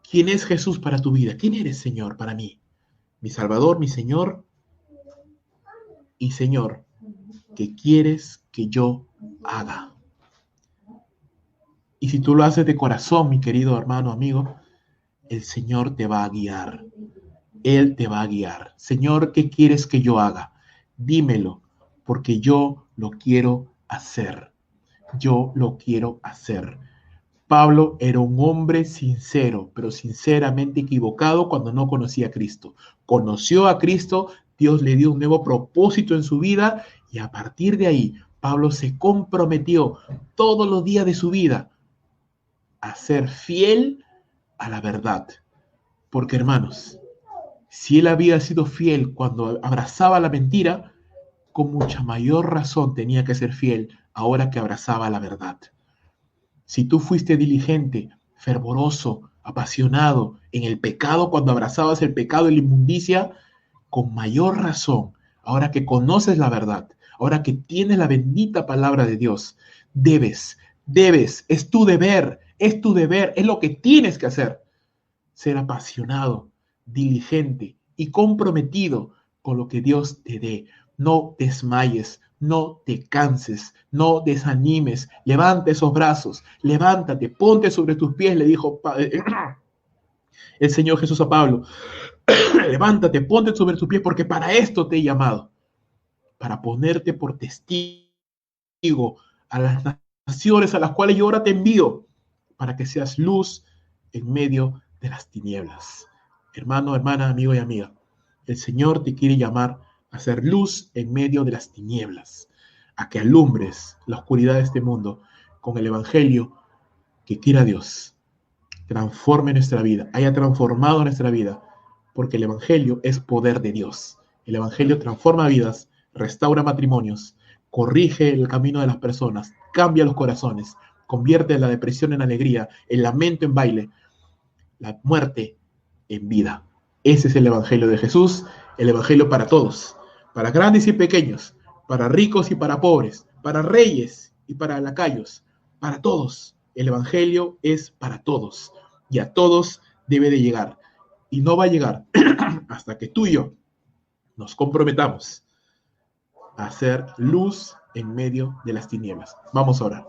¿Quién es Jesús para tu vida? ¿Quién eres, Señor, para mí? Mi Salvador, mi Señor y Señor, ¿qué quieres que yo haga? Y si tú lo haces de corazón, mi querido hermano, amigo, el Señor te va a guiar. Él te va a guiar. Señor, ¿qué quieres que yo haga? Dímelo, porque yo lo quiero hacer. Yo lo quiero hacer. Pablo era un hombre sincero, pero sinceramente equivocado cuando no conocía a Cristo. Conoció a Cristo, Dios le dio un nuevo propósito en su vida y a partir de ahí, Pablo se comprometió todos los días de su vida a ser fiel a la verdad. Porque hermanos, si él había sido fiel cuando abrazaba la mentira, con mucha mayor razón tenía que ser fiel ahora que abrazaba la verdad. Si tú fuiste diligente, fervoroso, apasionado en el pecado cuando abrazabas el pecado y la inmundicia, con mayor razón, ahora que conoces la verdad, ahora que tienes la bendita palabra de Dios, debes, es tu deber, es lo que tienes que hacer. Ser apasionado, diligente y comprometido con lo que Dios te dé. No desmayes, no te canses, no desanimes. Levanta esos brazos, levántate, ponte sobre tus pies, le dijo el Señor Jesús a Pablo. Levántate, ponte sobre tus pies, porque para esto te he llamado, para ponerte por testigo a las naciones a las cuales yo ahora te envío, para que seas luz en medio de las tinieblas. Hermano, hermana, amigo y amiga, el Señor te quiere llamar a ser luz en medio de las tinieblas, a que alumbres la oscuridad de este mundo con el Evangelio que quiera Dios transforme nuestra vida, haya transformado nuestra vida, porque el Evangelio es poder de Dios. El Evangelio transforma vidas, restaura matrimonios, corrige el camino de las personas, cambia los corazones, convierte la depresión en alegría, el lamento en baile, la muerte en vida. Ese es el Evangelio de Jesús, el Evangelio para todos, para grandes y pequeños, para ricos y para pobres, para reyes y para lacayos, para todos. El Evangelio es para todos y a todos debe de llegar. Y no va a llegar hasta que tú y yo nos comprometamos a hacer luz en medio de las tinieblas. Vamos a orar.